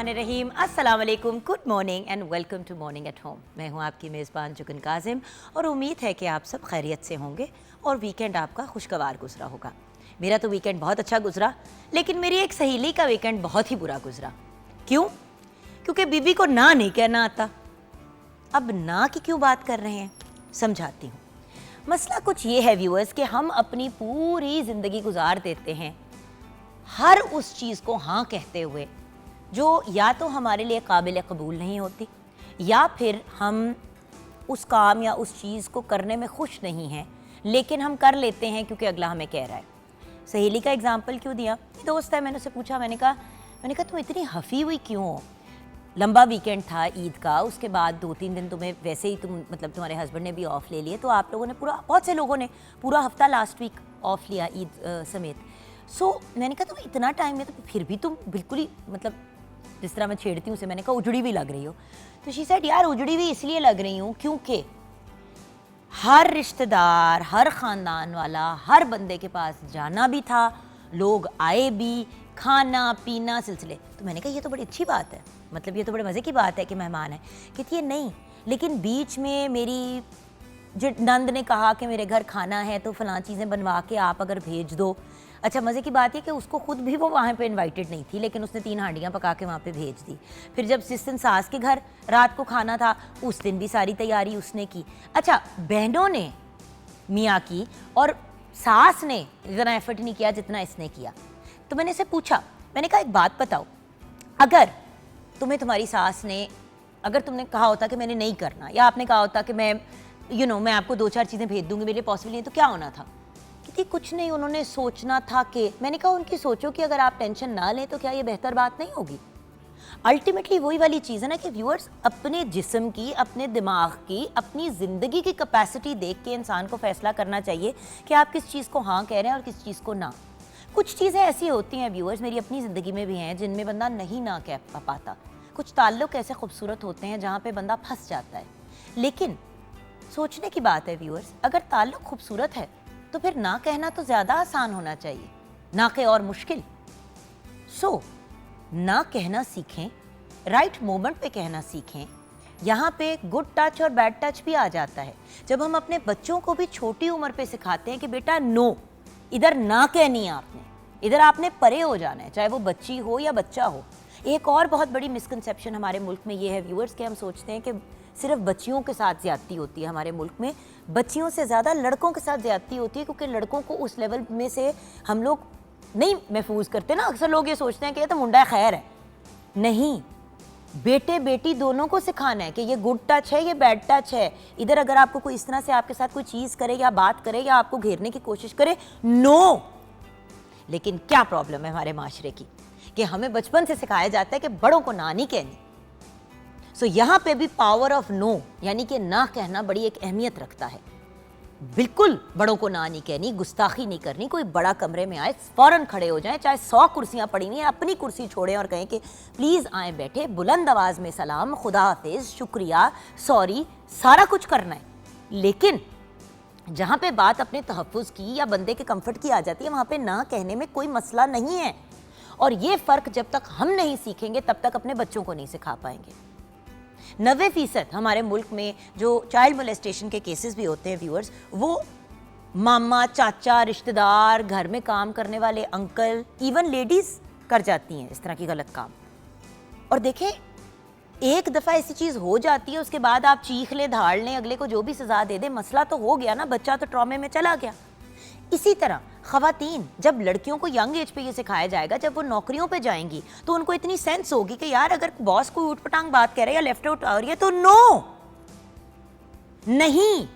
बिस्मिल्लाहिर्रहमानिर्रहीम। अस्सलाम वालेकुम, good morning and welcome to morning at home. मैं हूँ आपकी मेज़बान जुगन काजिम और उम्मीद है कि आप सब खैरियत से होंगे और वीकेंड आपका खुशगवार गुजरा होगा। मेरा तो वीकेंड बहुत अच्छा गुजरा, लेकिन मेरी एक सहेली का वीकेंड बहुत ही बुरा गुजरा। क्यों? क्योंकि बीबी को ना नहीं कहना आता। अब ना की क्यों बात कर रहे हैं, समझाती हूँ। मसला कुछ ये है व्यूअर्स कि हम अपनी पूरी ज़िंदगी गुजार देते हैं हर उस चीज़ को हाँ कहते हुए जो या तो हमारे लिए काबिल कबूल नहीं होती, या फिर हम उस काम या उस चीज़ को करने में खुश नहीं हैं, लेकिन हम कर लेते हैं क्योंकि अगला हमें कह रहा है। सहेली का एग्जाम्पल क्यों दिया? दोस्त है, मैंने उससे पूछा, मैंने कहा तुम इतनी हफ़ी हुई क्यों हो? लंबा वीकेंड था ईद का, उसके बाद 2-3 दिन तुम्हें वैसे ही तुम्हारे हस्बैंड ने भी ऑफ ले लिए, तो आप लोगों ने बहुत से लोगों ने पूरा हफ्ता लास्ट वीक ऑफ लिया ईद समेत। मैंने कहा तुम्हें इतना टाइम है तो फिर भी तुम बिल्कुल ही जिस तरह मैं छेड़ती हूँ उसे, मैंने कहा उजड़ी भी लग रही हो। तो शी सेड यार उजड़ी भी इसलिए लग रही हूँ क्योंकि हर रिश्तेदार, हर ख़ानदान वाला, हर बंदे के पास जाना भी था, लोग आए भी, खाना पीना सिलसिले। तो मैंने कहा ये तो बड़ी अच्छी बात है, ये तो बड़े मज़े की बात है कि मेहमान है। कहती है नहीं, लेकिन बीच में मेरी जो नंद ने कहा कि मेरे घर खाना है तो फ़लाँ चीज़ें बनवा के आप अगर भेज दो। अच्छा, मज़े की बात है कि उसको खुद भी वो वहाँ पे इनवाइटेड नहीं थी, लेकिन उसने 3 हांडियाँ पका के वहाँ पे भेज दी। फिर जब जिस दिन सास के घर रात को खाना था, उस दिन भी सारी तैयारी उसने की। अच्छा, बहनों ने मियाँ की और सास ने इतना एफर्ट नहीं किया जितना इसने किया। तो मैंने इसे पूछा, मैंने कहा एक बात बताओ, अगर तुम्हें तुम्हारी सास ने, अगर तुमने कहा होता कि मैंने नहीं करना, या आपने कहा होता कि मैं मैं आपको 2-4 चीज़ें भेज दूंगी, मेरे लिए पॉसिबल नहीं, तो क्या होना था? कि कुछ नहीं, उन्होंने सोचना था कि, मैंने कहा उनकी सोचो कि अगर आप टेंशन ना लें तो क्या ये बेहतर बात नहीं होगी? अल्टीमेटली वही वाली चीज़ है ना कि व्यूअर्स, अपने जिस्म की, अपने दिमाग की, अपनी ज़िंदगी की कैपेसिटी देख के इंसान को फैसला करना चाहिए कि आप किस चीज़ को हाँ कह रहे हैं और किस चीज़ को ना। कुछ चीज़ें ऐसी होती हैं व्यूअर्स, मेरी अपनी ज़िंदगी में भी हैं, जिनमें बंदा नहीं ना कह पाता। कुछ ताल्लुक़ ऐसे खूबसूरत होते हैं जहाँ पर बंदा फंस जाता है। लेकिन सोचने की बात है व्यूअर्स, अगर ताल्लुक़ खूबसूरत है तो फिर ना कहना तो ज़्यादा आसान होना चाहिए, ना के और मुश्किल। ना कहना सीखें, राइट मोमेंट पे कहना सीखें। यहाँ पे गुड टच और बैड टच भी आ जाता है। जब हम अपने बच्चों को भी छोटी उम्र पे सिखाते हैं कि बेटा नो, इधर ना कहनी है आपने, इधर आपने परे हो जाना है, चाहे वो बच्ची हो या बच्चा हो। एक और बहुत बड़ी मिसकंसेप्शन हमारे मुल्क में ये है व्यूअर्स कि हम सोचते हैं कि सिर्फ बच्चियों के साथ ज़्यादती होती है। हमारे मुल्क में बच्चियों से ज़्यादा लड़कों के साथ ज़्यादती होती है, क्योंकि लड़कों को उस लेवल में से हम लोग नहीं महफूज करते ना। अक्सर लोग ये सोचते हैं कि ये तो मुंडा खैर है। नहीं, बेटे बेटी दोनों को सिखाना है कि ये गुड टच है, ये बैड टच है। इधर अगर आपको कोई इस तरह से आपके साथ कोई चीज़ करे या बात करे या आपको घेरने की कोशिश करे, नो। लेकिन क्या प्रॉब्लम है हमारे माशरे की कि हमें बचपन से सिखाया जाता है कि बड़ों को ना नहीं कहनी। यहाँ पे भी पावर ऑफ नो, यानी कि ना कहना बड़ी एक अहमियत रखता है। बिल्कुल बड़ों को ना नहीं कहनी, गुस्ताखी नहीं करनी। कोई बड़ा कमरे में आए फौरन खड़े हो जाएं, चाहे 100 कुर्सियां पड़ी हुई हैं, अपनी कुर्सी छोड़ें और कहें कि प्लीज़ आए बैठे, बुलंद आवाज़ में सलाम, खुदा हाफिज़, शुक्रिया, सॉरी, सारा कुछ करना है। लेकिन जहाँ पे बात अपने तहफ़्फ़ुज़ की या बंदे के कंफर्ट की आ जाती है, वहाँ पे ना कहने में कोई मसला नहीं है। और ये फ़र्क जब तक हम नहीं सीखेंगे तब तक अपने बच्चों को नहीं सिखा पाएंगे। 90% हमारे मुल्क में जो चाइल्ड मोलेस्टेशन के केसेस भी होते हैं व्यूअर्स, वो मामा, चाचा, रिश्तेदार, घर में काम करने वाले अंकल, इवन लेडीज़ कर जाती हैं इस तरह की गलत काम। और देखें, एक दफ़ा ऐसी चीज़ हो जाती है, उसके बाद आप चीख लें, धाड़ लें, अगले को जो भी सज़ा दे दे, मसला तो हो गया ना, बच्चा तो ट्रॉमे में चला गया। इसी तरह ख़वातीन, जब लड़कियों को यंग एज पे ये सिखाया जाएगा, जब वो नौकरियों पे जाएंगी तो उनको इतनी सेंस होगी कि यार अगर बॉस कोई ऊटपटांग बात कह रहा है या लेफ्ट आउट आ रही है तो नो, नहीं।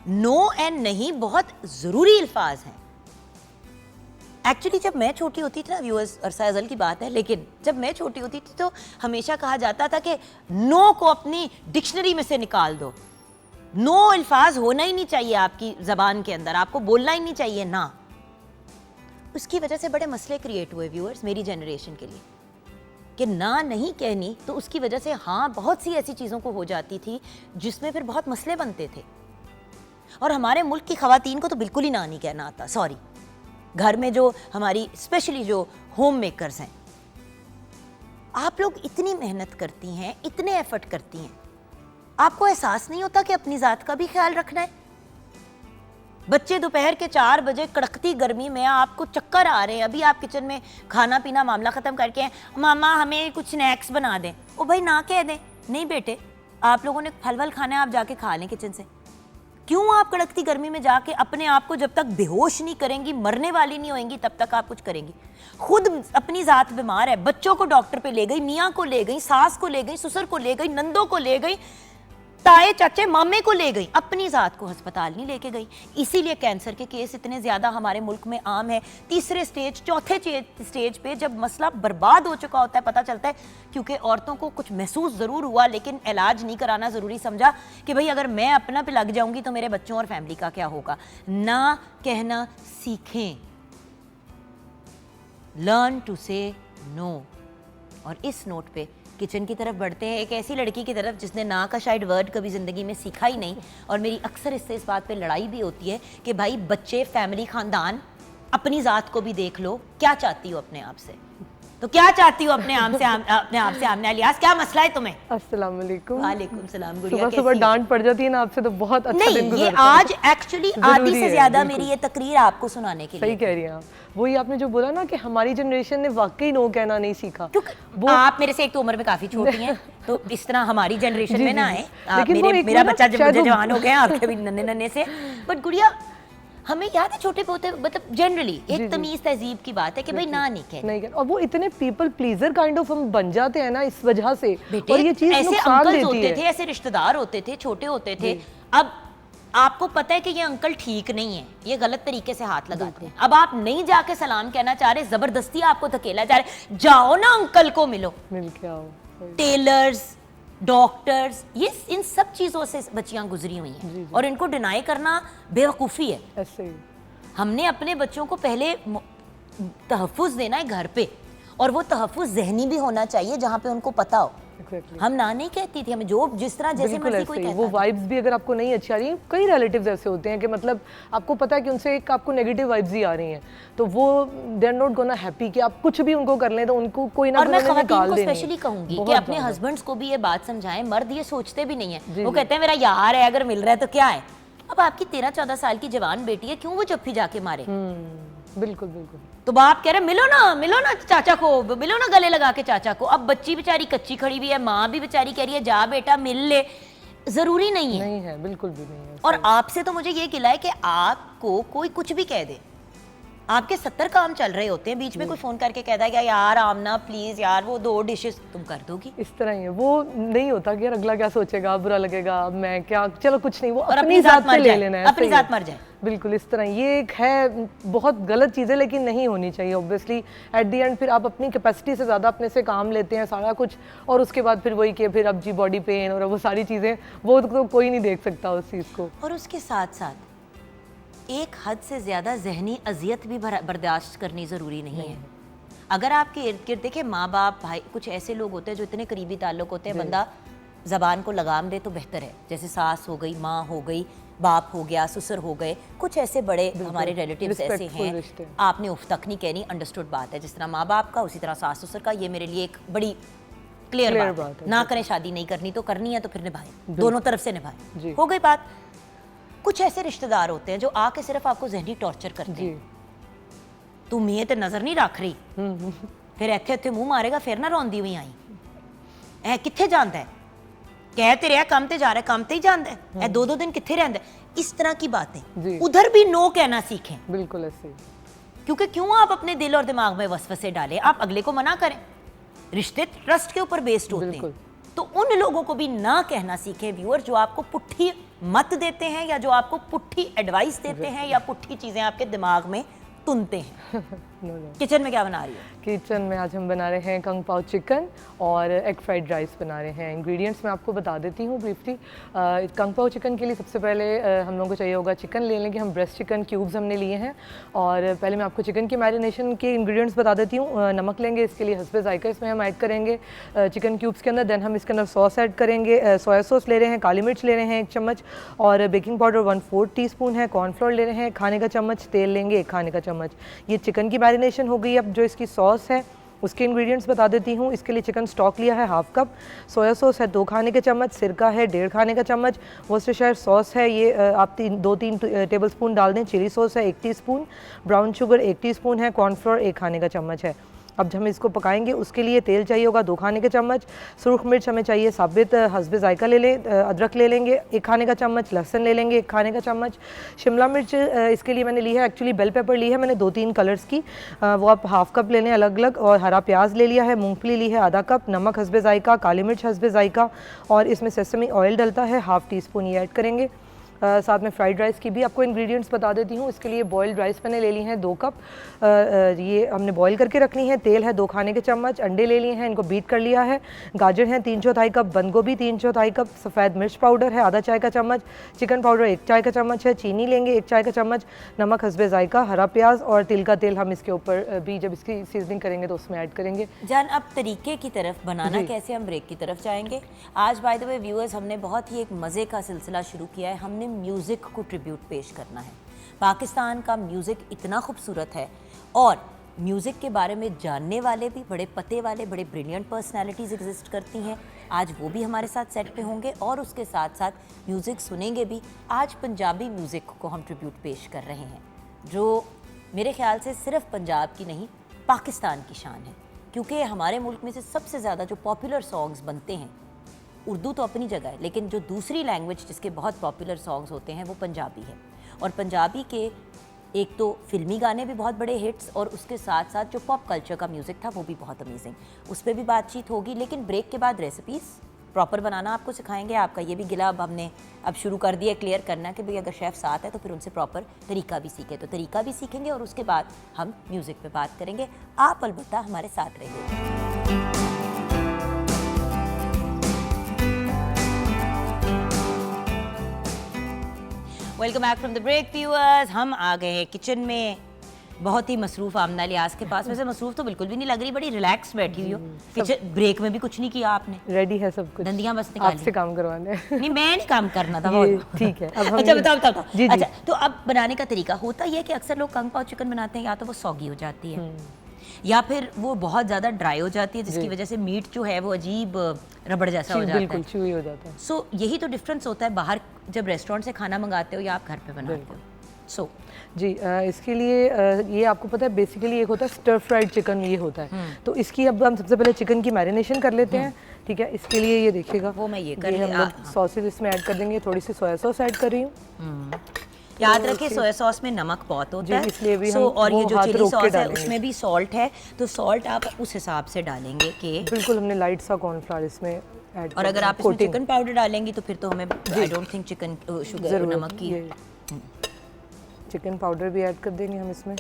नो एंड नहीं बहुत ज़रूरी अल्फाज हैं। एक्चुअली जब मैं छोटी होती थी ना व्यूअर्स, अरसा अज़ल की बात है, लेकिन जब मैं छोटी होती थी तो हमेशा कहा जाता था कि नो को अपनी डिक्शनरी में से निकाल दो। नो अल्फाज होना ही नहीं चाहिए आपकी ज़बान के अंदर, आपको बोलना ही नहीं चाहिए ना। उसकी वजह से बड़े मसले क्रिएट हुए व्यूअर्स मेरी जनरेशन के लिए कि ना नहीं कहनी, तो उसकी वजह से हाँ बहुत सी ऐसी चीज़ों को हो जाती थी जिसमें फिर बहुत मसले बनते थे। और हमारे मुल्क की ख़वातीन को तो बिल्कुल ही ना नहीं कहना आता। सॉरी, घर में जो हमारी स्पेशली जो होम मेकर्स हैं, आप लोग इतनी मेहनत करती हैं, इतने एफर्ट करती हैं, आपको एहसास नहीं होता कि अपनी ज़ात का भी ख्याल रखना है? बच्चे दोपहर के 4 बजे कड़कती गर्मी में आपको चक्कर आ रहे हैं, अभी आप किचन में खाना पीना मामला ख़त्म करके हैं, मामा हमें कुछ स्नैक्स बना दें। ओ भाई ना कह दें, नहीं बेटे आप लोगों ने फल वल खाना है, आप जाके खा लें किचन से। क्यों आप कड़कती गर्मी में जाके अपने आप को जब तक बेहोश नहीं करेंगी, मरने वाली नहीं होएंगी, तब तक आप कुछ करेंगी? खुद अपनी ज़ात बीमार है, बच्चों को डॉक्टर पे ले गई, मियाँ को ले गई, सास को ले गई, ससुर को ले गई, नंदों को ले गई, ताए चाचे मामे को ले गई, अपनी ज़ात को अस्पताल नहीं लेके गई। इसीलिए कैंसर के केस इतने ज़्यादा हमारे मुल्क में आम है। तीसरे स्टेज, चौथे स्टेज पे जब मसला बर्बाद हो चुका होता है, पता चलता है क्योंकि औरतों को कुछ महसूस ज़रूर हुआ लेकिन इलाज नहीं कराना ज़रूरी समझा कि भाई अगर मैं अपना पे लग जाऊंगी तो मेरे बच्चों और फैमिली का क्या होगा। ना कहना सीखें, लर्न टू से नो। और इस नोट पे किचन की तरफ बढ़ते हैं, एक ऐसी लड़की की तरफ जिसने ना का शायद वर्ड कभी ज़िंदगी में सीखा ही नहीं। और मेरी अक्सर इससे इस बात पे लड़ाई भी होती है कि भाई बच्चे, फैमिली, ख़ानदान, अपनी ज़ात को भी देख लो। क्या चाहती हो अपने आप से? तो क्या चाहती हो अपने आप से आमने अलियास, क्या मसला है तुम्हें? अस्सलाम वालेकुम। वालेकुम सलाम। गुड़िया सुबह सुबह डांट पड़ जाती है ना आपसे तो बहुत अच्छा दिन नहीं, ये गुजरता है। आज एक्चुअली आधी से ज्यादा मेरी ये तकरीर आपको सुनाने के लिए। सही कह रही हैं आप। वही आपने जो बोला ना कि हमारी जनरेशन ने वाकई नो कहना नहीं सीखा। वो आप मेरे से एक तो उम्र में काफी छोटी हैं, तो इस तरह हमारी जनरेशन में ना आए। मेरा बच्चा जब मुझे जवान हो गया, आपके भी नन्हे नन्हे से। बट गुड़िया हमें याद है छोटे पोते, मतलब जनरली एक तमीज तहजीब की बात है कि भाई ना नहीं कहना। और वो इतने पीपल प्लीजर काइंड ऑफ हम बन जाते हैं ना इस वजह से। बेटे, और ये चीज ऐसे नुकसान अंकल देती होते है। थे, ऐसे रिश्तेदार होते थे, छोटे होते थे। अब आपको पता है कि ये अंकल ठीक नहीं है, ये गलत तरीके से हाथ लगाते हैं। अब आप नहीं जाके सलाम कहना चाह रहे, जबरदस्ती आपको धकेला जा रहे, जाओ ना अंकल को मिलो। मिल के आओ। टेलर्स, डॉक्टर्स, ये इन सब चीजों से बच्चियां गुजरी हुई हैं और इनको डिनाई करना बेवकूफ़ी है। ऐसे ही हमने अपने बच्चों को पहले तहफ़्फ़ुज़ देना है घर पे, और वो तहफ़्फ़ुज़ ज़हनी भी होना चाहिए जहाँ पे उनको पता हो। हम ना नहीं कहती थी, हमें जो जिस तरह जैसे मर्जी कोई कहता वो वाइब्स भी अगर आपको नहीं अच्छी आ रही है, कई रिलेटिव्स ऐसे होते हैं कि मतलब आपको पता है कि उनसे एक आपको नेगेटिव वाइब्स ही आ रही हैं, तो वो they are not gonna happy कि आप कुछ भी उनको कर लें तो उनको कोई ना और मैं निकाल ख़वातीन को देंगे। स्पेशली कहूंगी कि अपने हस्बैंड्स को भी ये बात समझाएं। मर्द ये सोचते भी नहीं है, वो कहते हैं मेरा यार है, अगर मिल रहा है तो क्या है। अब आपकी 13-14 साल की जवान बेटी है, क्यों वो जप्फी जाके मारे? बिल्कुल बिल्कुल। तो बाप कह रहे मिलो ना चाचा को, मिलो ना गले लगा के चाचा को। अब बच्ची बेचारी कच्ची खड़ी हुई है, माँ भी बेचारी कह रही है जा बेटा मिल ले। जरूरी नहीं है, नहीं है, बिल्कुल भी नहीं है। और आपसे तो मुझे ये गिला है कि आपको कोई कुछ भी कह दे, आपके 70 काम चल रहे होते हैं, बीच में कोई फोन करके कहता है यार आमना प्लीज यार वो 2 डिशेस तुम कर दोगी। इस तरह ही है, वो नहीं होता कि यार अगला क्या सोचेगा, बुरा लगेगा, मैं क्या, चलो कुछ नहीं, वो और अपनी जात पे ले लेना है, अपनी जात मर जाए। बिल्कुल इस तरह। ये एक है बहुत गलत चीज़ है, लेकिन नहीं होनी चाहिए ऑब्वियसली। एट द एंड फिर आप अपनी कैपेसिटी से ज़्यादा अपने से काम लेते हैं सारा कुछ, और उसके बाद फिर वही कि फिर अब जी बॉडी पेन और वो सारी चीज़ें, वो तो कोई नहीं देख सकता उस चीज़ को। और उसके साथ साथ एक हद से ज़्यादा जहनी अजियत भी बर्दाश्त करनी ज़रूरी नहीं है। अगर आपके इर्द गिर्द देखे माँ बाप भाई, कुछ ऐसे लोग होते हैं जो इतने करीबी ताल्लुक होते हैं, बंदा ज़बान को लगाम दे तो बेहतर है। जैसे सास हो गई, माँ हो गई, बाप हो गया, ससुर हो गए, कुछ ऐसे बड़े हमारे रिलेटिव्स ऐसे हैं, आपने उफ तक नहीं कहनी, अंडरस्टूड बात है। जिस तरह माँ बाप का, उसी तरह सास ससुर का। ये मेरे लिए एक बड़ी क्लियर बात है। ना करें, शादी नहीं करनी तो करनी है तो फिर निभाएं, दोनों तरफ से निभाएं। हो गई बात। कुछ ऐसे रिश्तेदार होते हैं जो आके सिर्फ आपको जहनी टॉर्चर करते हैं। तू मीए ते नजर नहीं रख रही, फिर इत्थे इत्थे मुंह मारेगा, फिर ना रोंदी हुई आई ऐ कित्थे जांदा है, कह ते रहा काम ते जा रहा है, काम ते ही जांदा है, 2-2 दिन कित्थे रहंदा है। इस तरह की बातें उधर भी नो कहना सीखें। बिल्कुल ऐसे, क्योंकि क्यों आप अपने दिल और दिमाग में वसवसे डालें, आप अगले को मना करें। रिश्ते ट्रस्ट के ऊपर बेस्ड होते हैं, तो उन लोगों को भी ना कहना सीखें व्यूअर, जो आपको पुट्ठी मत देते हैं या जो आपको पुट्ठी एडवाइस देते हैं या पुट्ठी चीज़ें आपके दिमाग में तुनते हैं। किचन में क्या बना रही हो? किचन में आज हम बना रहे हैं कंग पाओ चिकन और एग फ्राइड राइस बना रहे हैं। इंग्रेडिएंट्स मैं आपको बता देती हूँ ब्रीफली। कंग पाओ चिकन के लिए सबसे पहले हम लोगों को चाहिए होगा चिकन ले लेंगे हम, ब्रेस्ट चिकन क्यूब्स हमने लिए हैं। और पहले मैं आपको चिकन की मैरिनेशन के इंग्रेडिएंट्स बता देती हूँ। नमक लेंगे, इसके लिए हस्बे जायका इसमें हम ऐड करेंगे चिकन क्यूब्स के अंदर। देन हम इसके अंदर सॉस ऐड करेंगे, सोया सॉस ले रहे हैं, काली मिर्च ले रहे हैं 1 चम्मच, और बेकिंग पाउडर 1/4 टीस्पून है, कॉर्नफ्लोर ले रहे हैं खाने का चम्मच, तेल लेंगे 1 खाने का चम्मच। ये चिकन की मैरिनेशन हो गई। अब जो इसकी सॉस है उसके इंग्रेडिएंट्स बता देती हूँ। इसके लिए चिकन स्टॉक लिया है हाफ कप, सोया सॉस है 2 खाने के चम्मच, सिरका है 1.5 खाने का चम्मच, वर्सेस्टायर सॉस है ये आप 2-3 टेबल स्पून डाल दें, चिली सॉस है 1 टीस्पून, ब्राउन शुगर 1 टीस्पून है, कॉर्नफ्लोर 1 खाने का चम्मच है। अब हम इसको पकाएंगे, उसके लिए तेल चाहिए होगा 2 खाने के चम्मच, सुरख मिर्च हमें चाहिए साबित हस्बे जायका ले लें, अदरक ले लेंगे 1 खाने का चम्मच, लहसुन ले लेंगे 1 खाने का चम्मच, शिमला मिर्च इसके लिए मैंने ली है, एक्चुअली बेल पेपर ली है मैंने 2-3 कलर्स की, वो आप हाफ कप ले लें अलग अलग, और हरा प्याज ले लिया है, मूंगफली ली है आधा कप, नमक हस्बे जायका, काली मिर्च हस्बे जायका, और इसमें सेसमी ऑयल डलता है ½ टीस्पून ये ऐड करेंगे। साथ में फ्राइड राइस की भी आपको इंग्रेडिएंट्स बता देती हूँ। इसके लिए बॉइल्ड राइस मैंने ले ली हैं 2 कप, ये हमने बॉईल करके रखनी है, तेल है 2 खाने के चम्मच, अंडे ले लिए हैं, इनको बीट कर लिया है, गाजर हैं 3/4 कप, बंद गोभी 3/4 कप, सफ़ेद मिर्च पाउडर है आधा चाय का चम्मच, चिकन पाउडर 1 चाय का चम्मच है, चीनी लेंगे 1 चाय का चम्मच, नमक हस्बे जायका, हरा प्याज और तिल का तेल हम इसके ऊपर भी जब इसकी सीजनिंग करेंगे तो उसमें ऐड करेंगे। जान, अब तरीके की तरफ बनाना कैसे, हम ब्रेक की तरफ जाएंगे। आज बाय द वे व्यूअर्स, हमने बहुत ही एक मज़े का सिलसिला शुरू किया है। हमने म्यूज़िक को ट्रिब्यूट पेश करना है। पाकिस्तान का म्यूज़िक इतना खूबसूरत है और म्यूज़िक के बारे में जानने वाले भी बड़े पते वाले, बड़े ब्रिलियंट पर्सनालिटीज़ एग्जिस्ट करती हैं। आज वो भी हमारे साथ सेट पे होंगे और उसके साथ साथ म्यूज़िक सुनेंगे भी। आज पंजाबी म्यूज़िक को हम ट्रिब्यूट पेश कर रहे हैं, जो मेरे ख्याल से सिर्फ पंजाब की नहीं, पाकिस्तान की शान है, क्योंकि हमारे मुल्क में से सबसे ज़्यादा जो पॉपुलर सॉन्ग्स बनते हैं, उर्दू तो अपनी जगह है, लेकिन जो दूसरी लैंग्वेज जिसके बहुत पॉपुलर सॉन्ग्स होते हैं वो पंजाबी है। और पंजाबी के एक तो फिल्मी गाने भी बहुत बड़े हिट्स, और उसके साथ साथ जो पॉप कल्चर का म्यूज़िक था वो भी बहुत अमेजिंग, उस पर भी बातचीत होगी। लेकिन ब्रेक के बाद रेसिपीज़ प्रॉपर बनाना आपको सिखाएंगे। आपका ये भी गिला अब शुरू कर दिया क्लियर करना कि भाई अगर शेफ़ साथ है तो फिर उनसे प्रॉपर तरीका भी सीखे, तो तरीका भी सीखेंगे और उसके बाद हम म्यूज़िक पे बात करेंगे। आप अलबत्ता हमारे साथ रहिए। Welcome back from the break viewers. हम आ गए हैं किचन में। बहुत ही मसरूफ आमना लियाज के पास। वैसे मसरूफ तो बिल्कुल भी नहीं लग रही, बड़ी रिलैक्स बैठी हुई हो। किचन ब्रेक में भी कुछ नहीं किया आपने? रेडी है सब कुछ, दंदियां बस निकाल आपसे काम करवाने। नहीं, मैं नहीं काम करना था। ठीक है, अब अच्छा बताओ। जी। अच्छा, तो अब बनाने का तरीका होता ये है कि अक्सर लोग कंग पाव चिकन बनाते हैं, या तो वो सॉगी हो जाती है या फिर वो बहुत ज़्यादा ड्राई हो जाती है, जिसकी वजह से मीट जो है वो अजीब रबड़ जैसा हो जाता है, बिल्कुल च्यूई हो जाता है। सो यही तो डिफरेंस होता है बाहर जब रेस्टोरेंट से खाना मंगाते हो या आप घर पे बनाते हो। सो जी, इसके लिए ये आपको पता है बेसिकली एक होता है स्टर फ्राइड चिकन, ये होता है। तो इसकी अब हम सबसे पहले चिकन की मैरिनेशन कर लेते हैं, ठीक है। इसके लिए ये देखिएगा, वो मैं ये कर हम लोग सॉसेज इसमें ऐड कर देंगे, थोड़ी सी सोया सॉस ऐड कर रही हूँ। याद रखिए सोया सॉस में नमक बहुत होता है, इसलिए भी और ये जो चिली सॉस है उसमें भी सॉल्ट है, तो सॉल्ट आप उस हिसाब से डालेंगे कि बिल्कुल हमने लाइट सा कॉर्नफ्लोर इसमें ऐड। और अगर आप इसमें चिकन पाउडर डालेंगी तो फिर तो हमें I don't think chicken sugar नमक की चिकन पाउडर भी ऐड कर देंगे हम इसमें।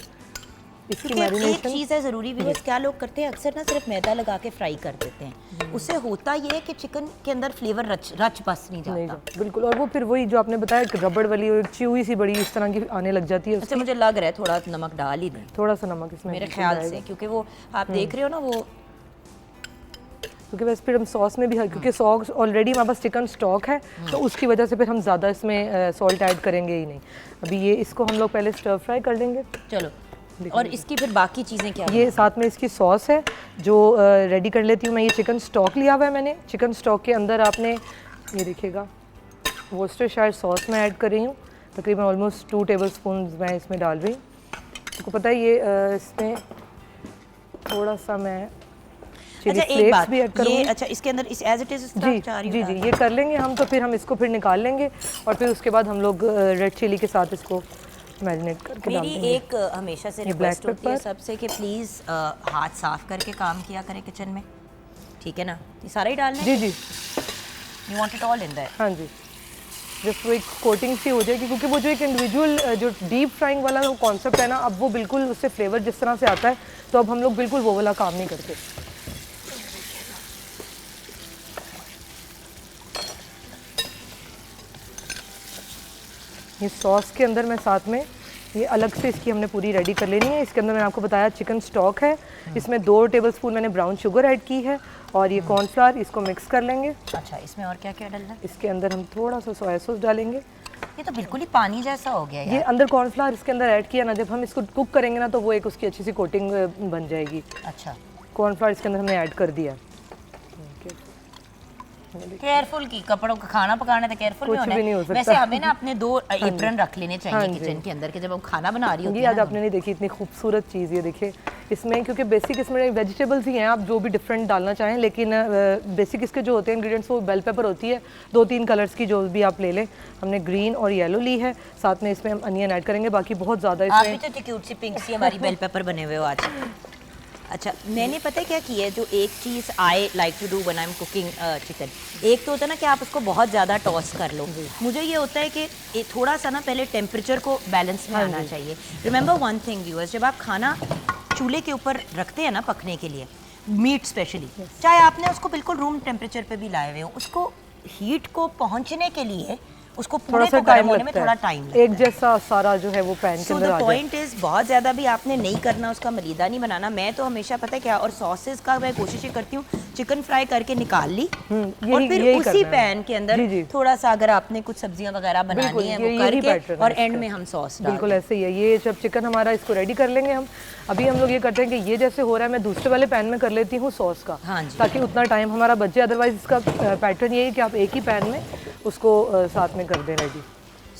इसकी मैरिनेशन एक चीज़ है ज़रूरी भी, क्या लोग करते हैं अक्सर ना सिर्फ मैदा लगा के फ्राई कर देते हैं। उससे होता ये है कि चिकन के अंदर फ्लेवर रच बस नहीं जाता। बिल्कुल, और वो फिर वही जो आपने बताया रबड़ वाली और च्यूई सी बड़ी इस तरह की आने लग जाती है। अच्छा, मुझे लग रहा है थोड़ा नमक डाल ही दें, थोड़ा सा नमक इसमें मेरे ख्याल से, क्योंकि वो आप देख रहे हो ना वो, क्योंकि वैसे फिर हम सॉस में भी क्योंकि सॉस ऑलरेडी हमारे पास चिकन स्टॉक है, तो उसकी वजह से फिर हम ज़्यादा इसमें सॉल्ट ऐड करेंगे ही नहीं। अभी ये इसको हम लोग पहले स्टर फ्राई कर लेंगे। चलो, और इसकी फिर बाकी चीज़ें क्या? ये साथ में इसकी सॉस है जो रेडी कर लेती हूँ मैं। ये चिकन स्टॉक लिया हुआ है मैंने। चिकन स्टॉक के अंदर आपने ये देखिएगा वर्सेस्टायर सॉस में ऐड कर रही हूँ, तकरीबन ऑलमोस्ट 2 टेबलस्पून मैं इसमें डाल रही हूँ। आपको पता है ये इसमें थोड़ा सा मैं अच्छा एक बात, ये अच्छा इसके अंदर इस एज इट इज जी ये कर लेंगे हम, तो फिर हम इसको फिर निकाल लेंगे और फिर उसके बाद हम लोग रेड चिली के साथ इसको मैरिनेट करके डाल देंगे। मेरी एक हमेशा से रिक्वेस्ट होती है सबसे कि प्लीज़ हाथ साफ करके काम किया करें किचन में, ठीक है ना? ये सारा ही डालना है? जी। You want it all in that? हाँ जी, जस्ट वो एक कोटिंग सी हो जाएगी, क्योंकि वो जो एक इंडिविजुअल जो डीप फ्राइंग वाला वो कॉन्सेप्ट है ना, अब वो बिल्कुल उससे फ्लेवर जिस तरह से आता है, तो अब हम लोग बिल्कुल वो वाला काम नहीं करते। ये सॉस के अंदर मैं साथ में ये अलग से इसकी हमने पूरी रेडी कर लेनी है। इसके अंदर मैंने आपको बताया चिकन स्टॉक है, इसमें 2 टेबलस्पून मैंने ब्राउन शुगर ऐड की है और ये कॉर्नफ्लावर, इसको मिक्स कर लेंगे। अच्छा, इसमें और क्या क्या डालना है? इसके अंदर हम थोड़ा सा सोया सॉस डालेंगे। ये तो बिल्कुल ही पानी जैसा हो गया यार। ये अंदर कॉर्नफ्लावर इसके अंदर ऐड किया ना, जब हम इसको कुक करेंगे ना तो वो एक उसकी अच्छी सी कोटिंग बन जाएगी। अच्छा, कॉर्नफ्लावर इसके अंदर हमने ऐड कर दिया। केयरफुल की कपड़ों का खाना पकाना तो केयरफुल कुछ होना भी नहीं हो है। सकता। वैसे हमें ना अपने 2 एप्रन रख लेने चाहिए किचन के अंदर, कि जब हम खाना बना रही होती ये है आज आपने नहीं देखी इतनी खूबसूरत चीज़, ये देखिए इसमें, क्योंकि बेसिक इसमें वेजिटेबल्स ही हैं, आप जो भी डिफरेंट डालना चाहें, लेकिन बेसिक इसके जो होते हैं इंग्रेडिएंट्स वो बेल पेपर होती है, 2-3 कलर्स की जो भी आप ले लें। हमने ग्रीन और येलो ली है, साथ में इसमें हम अनियन ऐड करेंगे, बाकी बहुत ज़्यादा आप इसमें। भी तो क्यूट सी पिंक सी हमारी बेल पेपर बने हुए हो आज। अच्छा, मैंने पता है क्या किया है, जो एक चीज़ I like to do when I am cooking chicken, एक तो होता है ना कि आप उसको बहुत ज़्यादा टॉस कर लो। मुझे ये होता है कि थोड़ा सा ना पहले टेम्परेचर को बैलेंस में आना चाहिए। रिमेंबर वन थिंग व्यूअर्स, जब आप खाना चूल्हे के ऊपर रखते हैं ना पकने के लिए, मीट स्पेशली, चाहे आपने उसको बिल्कुल रूम टेम्परेचर पे भी लाए हुए हो, उसको हीट को पहुंचने के लिए उसको थोड़ा पूरे सा को गर्म टाइम होने में लगता थोड़ा है, टाइम लगता एक जैसा सारा जो है वो पैन के सो अंदर द आ जाए। पॉइंट इज बहुत ज़्यादा भी आपने नहीं करना, उसका मलीदा नहीं बनाना। मैं तो हमेशा पता है क्या, और सॉसेस का मैं कोशिश ये करती हूँ, चिकन फ्राई करके निकाल ली और फिर यही उसी करना है। पैन के अंदर जी, जी। थोड़ा सा अगर आपने कुछ सब्जियां वगैरह बनानी है वो यही करके pattern है और इसका। एंड में हम सॉस डाल बिल्कुल ऐसे ही है। ये जब चिकन हमारा, इसको रेडी कर लेंगे हम, अभी हम लोग ये करते हैं कि ये जैसे हो रहा है, मैं दूसरे वाले पैन में कर लेती हूँ सॉस का, हाँ जी। ताकि उतना टाइम हमारा बच जाए। अदरवाइज इसका पैटर्न ये है कि आप एक ही पैन में उसको साथ में कर दें ready.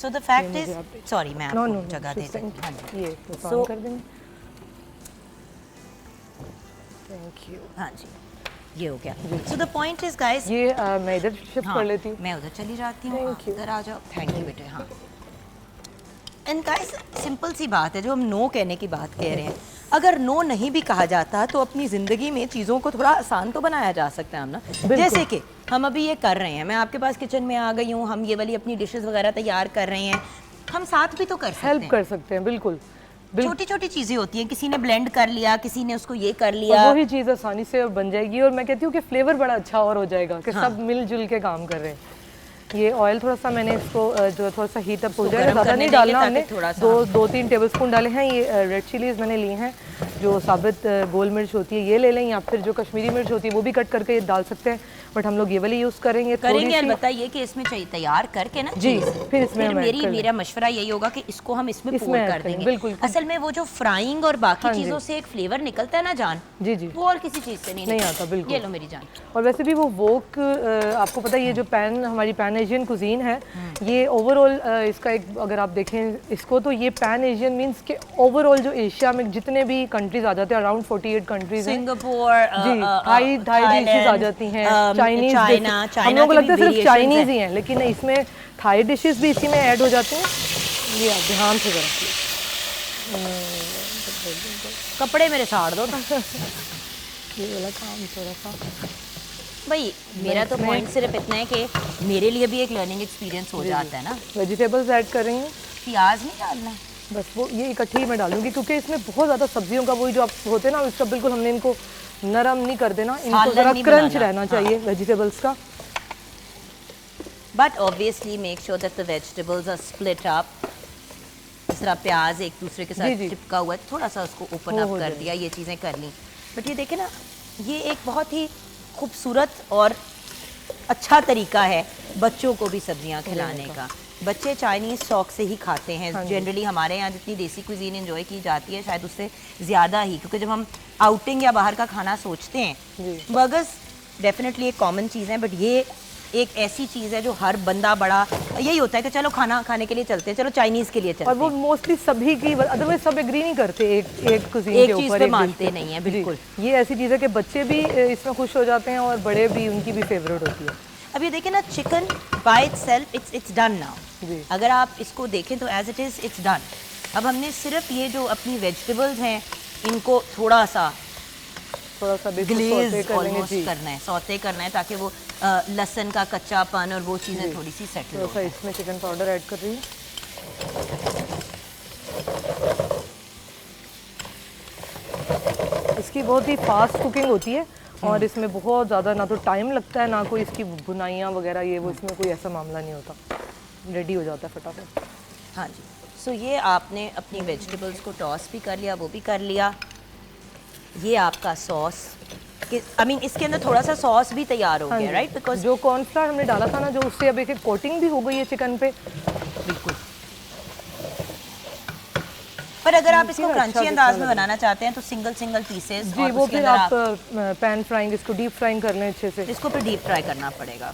So the fact is, sorry मैं नो आपको जगह दे देती हूँ। हाँ जी, ये So- कर देंगे। Thank you. हाँ जी, ये हो गया। So the point is guys, ये मैं इधर शिफ्ट कर लेती हूँ। मैं उधर चली जाती हूँ, Thank you. इधर आ जाओ। थैंक यू बेटे। हाँ, एंड गाइस सिंपल सी बात है, जो हम नो कहने की बात कह रहे हैं, अगर नो नहीं भी कहा जाता तो अपनी ज़िंदगी में चीज़ों को थोड़ा आसान तो बनाया जा सकता है हम ना। जैसे कि हम अभी ये कर रहे हैं, मैं आपके पास किचन में आ गई हूँ, हम ये वाली अपनी डिशेस वगैरह तैयार कर रहे हैं, हम साथ भी तो कर सकते हेल्प हैं। कर सकते हैं, बिल्कुल। छोटी छोटी चीज़ें होती हैं, किसी ने ब्लेंड कर लिया, किसी ने उसको ये कर और लिया। वही चीज़ आसानी से बन जाएगी, और मैं कहती हूँ कि फ्लेवर बड़ा अच्छा और हो जाएगा कि सब मिलजुल के काम कर रहे हैं। ये ऑयल थोड़ा सा मैंने इसको जो थोड़ा सा हीट अप हो जाएगा, गरम ज़्यादा करने नहीं देंगे डालना ताकि हमने, थोड़ा सा- 2-3 टेबलस्पून डाले हैं। ये रेड चिलीज़ मैंने ली हैं, जो साबित गोल मिर्च होती है ये ले लें, या फिर जो कश्मीरी मिर्च होती है वो भी कट करके ये डाल सकते हैं, बट हम लोग ये वाली यूज़ करेंगे। करेंगे अलबत्ता, ये कि इसमें चाहिए तैयार करके ना जी, चीज़, फिर इसमें हम ऐड कर मेरा मशवरा यही होगा कि इसको हम इसमें इसमें पोर ऐड कर करेंगे, देंगे। बिल्कुल। असल में वो जो फ्राइंग और बाकी हाँ जी। चीज़ों से एक फ्लेवर निकलता है ना जान, जी जी। वो और किसी चीज़ से नहीं आता, बिल्कुल। ये लो मेरी जान। और वैसे भी वो वोक, आपको पता है ये जो पैन, हमारी पैन एशियन कुजीन है, ये ओवरऑल इसका एक, अगर आप देखें इसको, तो ये पैन एशियन मींस के ओवरऑल जो एशिया में जितने भी कंट्रीज आ जाते हैं, अराउंड 48 कंट्रीज हैं सिंगापुर, जी, थाई डिशेज आ जाती हैं, चाइनीज, हम लोगों को लगता है सिर्फ चाइनीज ही हैं, लेकिन नहीं, इसमें थाई डिशेस भी इसी में ऐड हो जाते हैं। ये आप ध्यान से जरा कपड़े मेरे साड़ दो तुम। ये वाला काम थोड़ा सा, भाई मेरा तो पॉइंट सिर्फ इतना है कि मेरे लिए भी एक लर्निंग एक्सपीरियंस हो जाता है ना। वेजिटेबल्स ऐड कर रही हूँ, प्याज नहीं डालना, बस वो ये इकट्ठी मैं डालूंगी, क्योंकि इसमें बहुत ज़्यादा सब्जियों का वही जो आप होते हैं ना, उसका बिल्कुल हमने इनको नरम नहीं कर देना, इनको सालन ज़रा नहीं क्रंच बनाना। रहना चाहिए वेजिटेबल्स का। But obviously make sure that the vegetables are split up. इस तरह प्याज एक दूसरे के जी, साथ जी। चिपका हुआ है, थोड़ा सा उसको ओपन वो अप हो कर जाएगा। दिया, ये चीज़ें कर ली। बट ये देखे ना, ये एक बहुत ही खूबसूरत और अच्छा तरीका है बच्चों को भी सब्जियां खिलाने का। बच्चे चाइनीज़ शौक से ही खाते हैं जनरली। हमारे यहाँ जितनी देसी कुजीन एंजॉय की जाती है शायद उससे ज़्यादा ही, क्योंकि जब हम आउटिंग या बाहर का खाना सोचते हैं, बर्गर्स डेफिनेटली एक कॉमन चीज़ है, बट ये एक ऐसी चीज़ है जो हर बंदा बड़ा यही होता है कि चलो खाना खाने के लिए चलते हैं, चलो चाइनीज़ के लिए चलते और वो हैं। मोस्टली सभी की, अदरवाइज सब एग्री नहीं करते एक कुजीन एक के चीज़ ऊपर, पे एक मानते dish पे। नहीं है, जी, बिल्कुल। ये ऐसी चीज़ है कि बच्चे भी इसमें खुश हो जाते हैं और बड़े भी, उनकी भी फेवरेट होती है। अब ये देखें ना, chicken by itself it's done now. जी। अगर आप इसको देखें तो as it is it's done. अब हमने सिर्फ ये जो अपनी वेजिटेबल्स हैं इनको थोड़ा सा थोड़ा सा बिल्कुल ग्लेज सौते कर लेंगे ऑलमोस्ट जी, करना है, सौते करना है, ताकि वो लहसुन का कच्चापन और वो चीज़ें थोड़ी सी सेटल थोड़ा हो सा इसमें चिकन पाउडर ऐड कर रही हूँ। इसकी बहुत ही फास्ट कुकिंग होती है और इसमें बहुत ज़्यादा ना तो टाइम लगता है, ना कोई इसकी बुनाइयाँ वगैरह ये वो, इसमें कोई ऐसा मामला नहीं होता, रेडी हो जाता है फटाफट। हाँ जी। सो ये आपने अपनी वेजिटेबल्स को टॉस भी कर लिया, वो भी कर लिया। ये आपका सॉस, आई मीन इसके अंदर थोड़ा सा सॉस भी तैयार हो गया, राइट? बिकॉज जो कॉर्नफ्लावर हमने डाला था ना, जो उससे अब एक कोटिंग भी हो गई है चिकन पे। बिल्कुल। पर पर अगर आप इसको देखिए, क्रंची अच्छा अंदाज दिखने में लगा। बनाना चाहते हैं तो सिंगल सिंगल पीसेस, जी, वो फिर आप पैन फ्राइंग, इसको डीप फ्राइंग कर लें अच्छे से। इसको फिर डीप फ्राई करना पड़ेगा।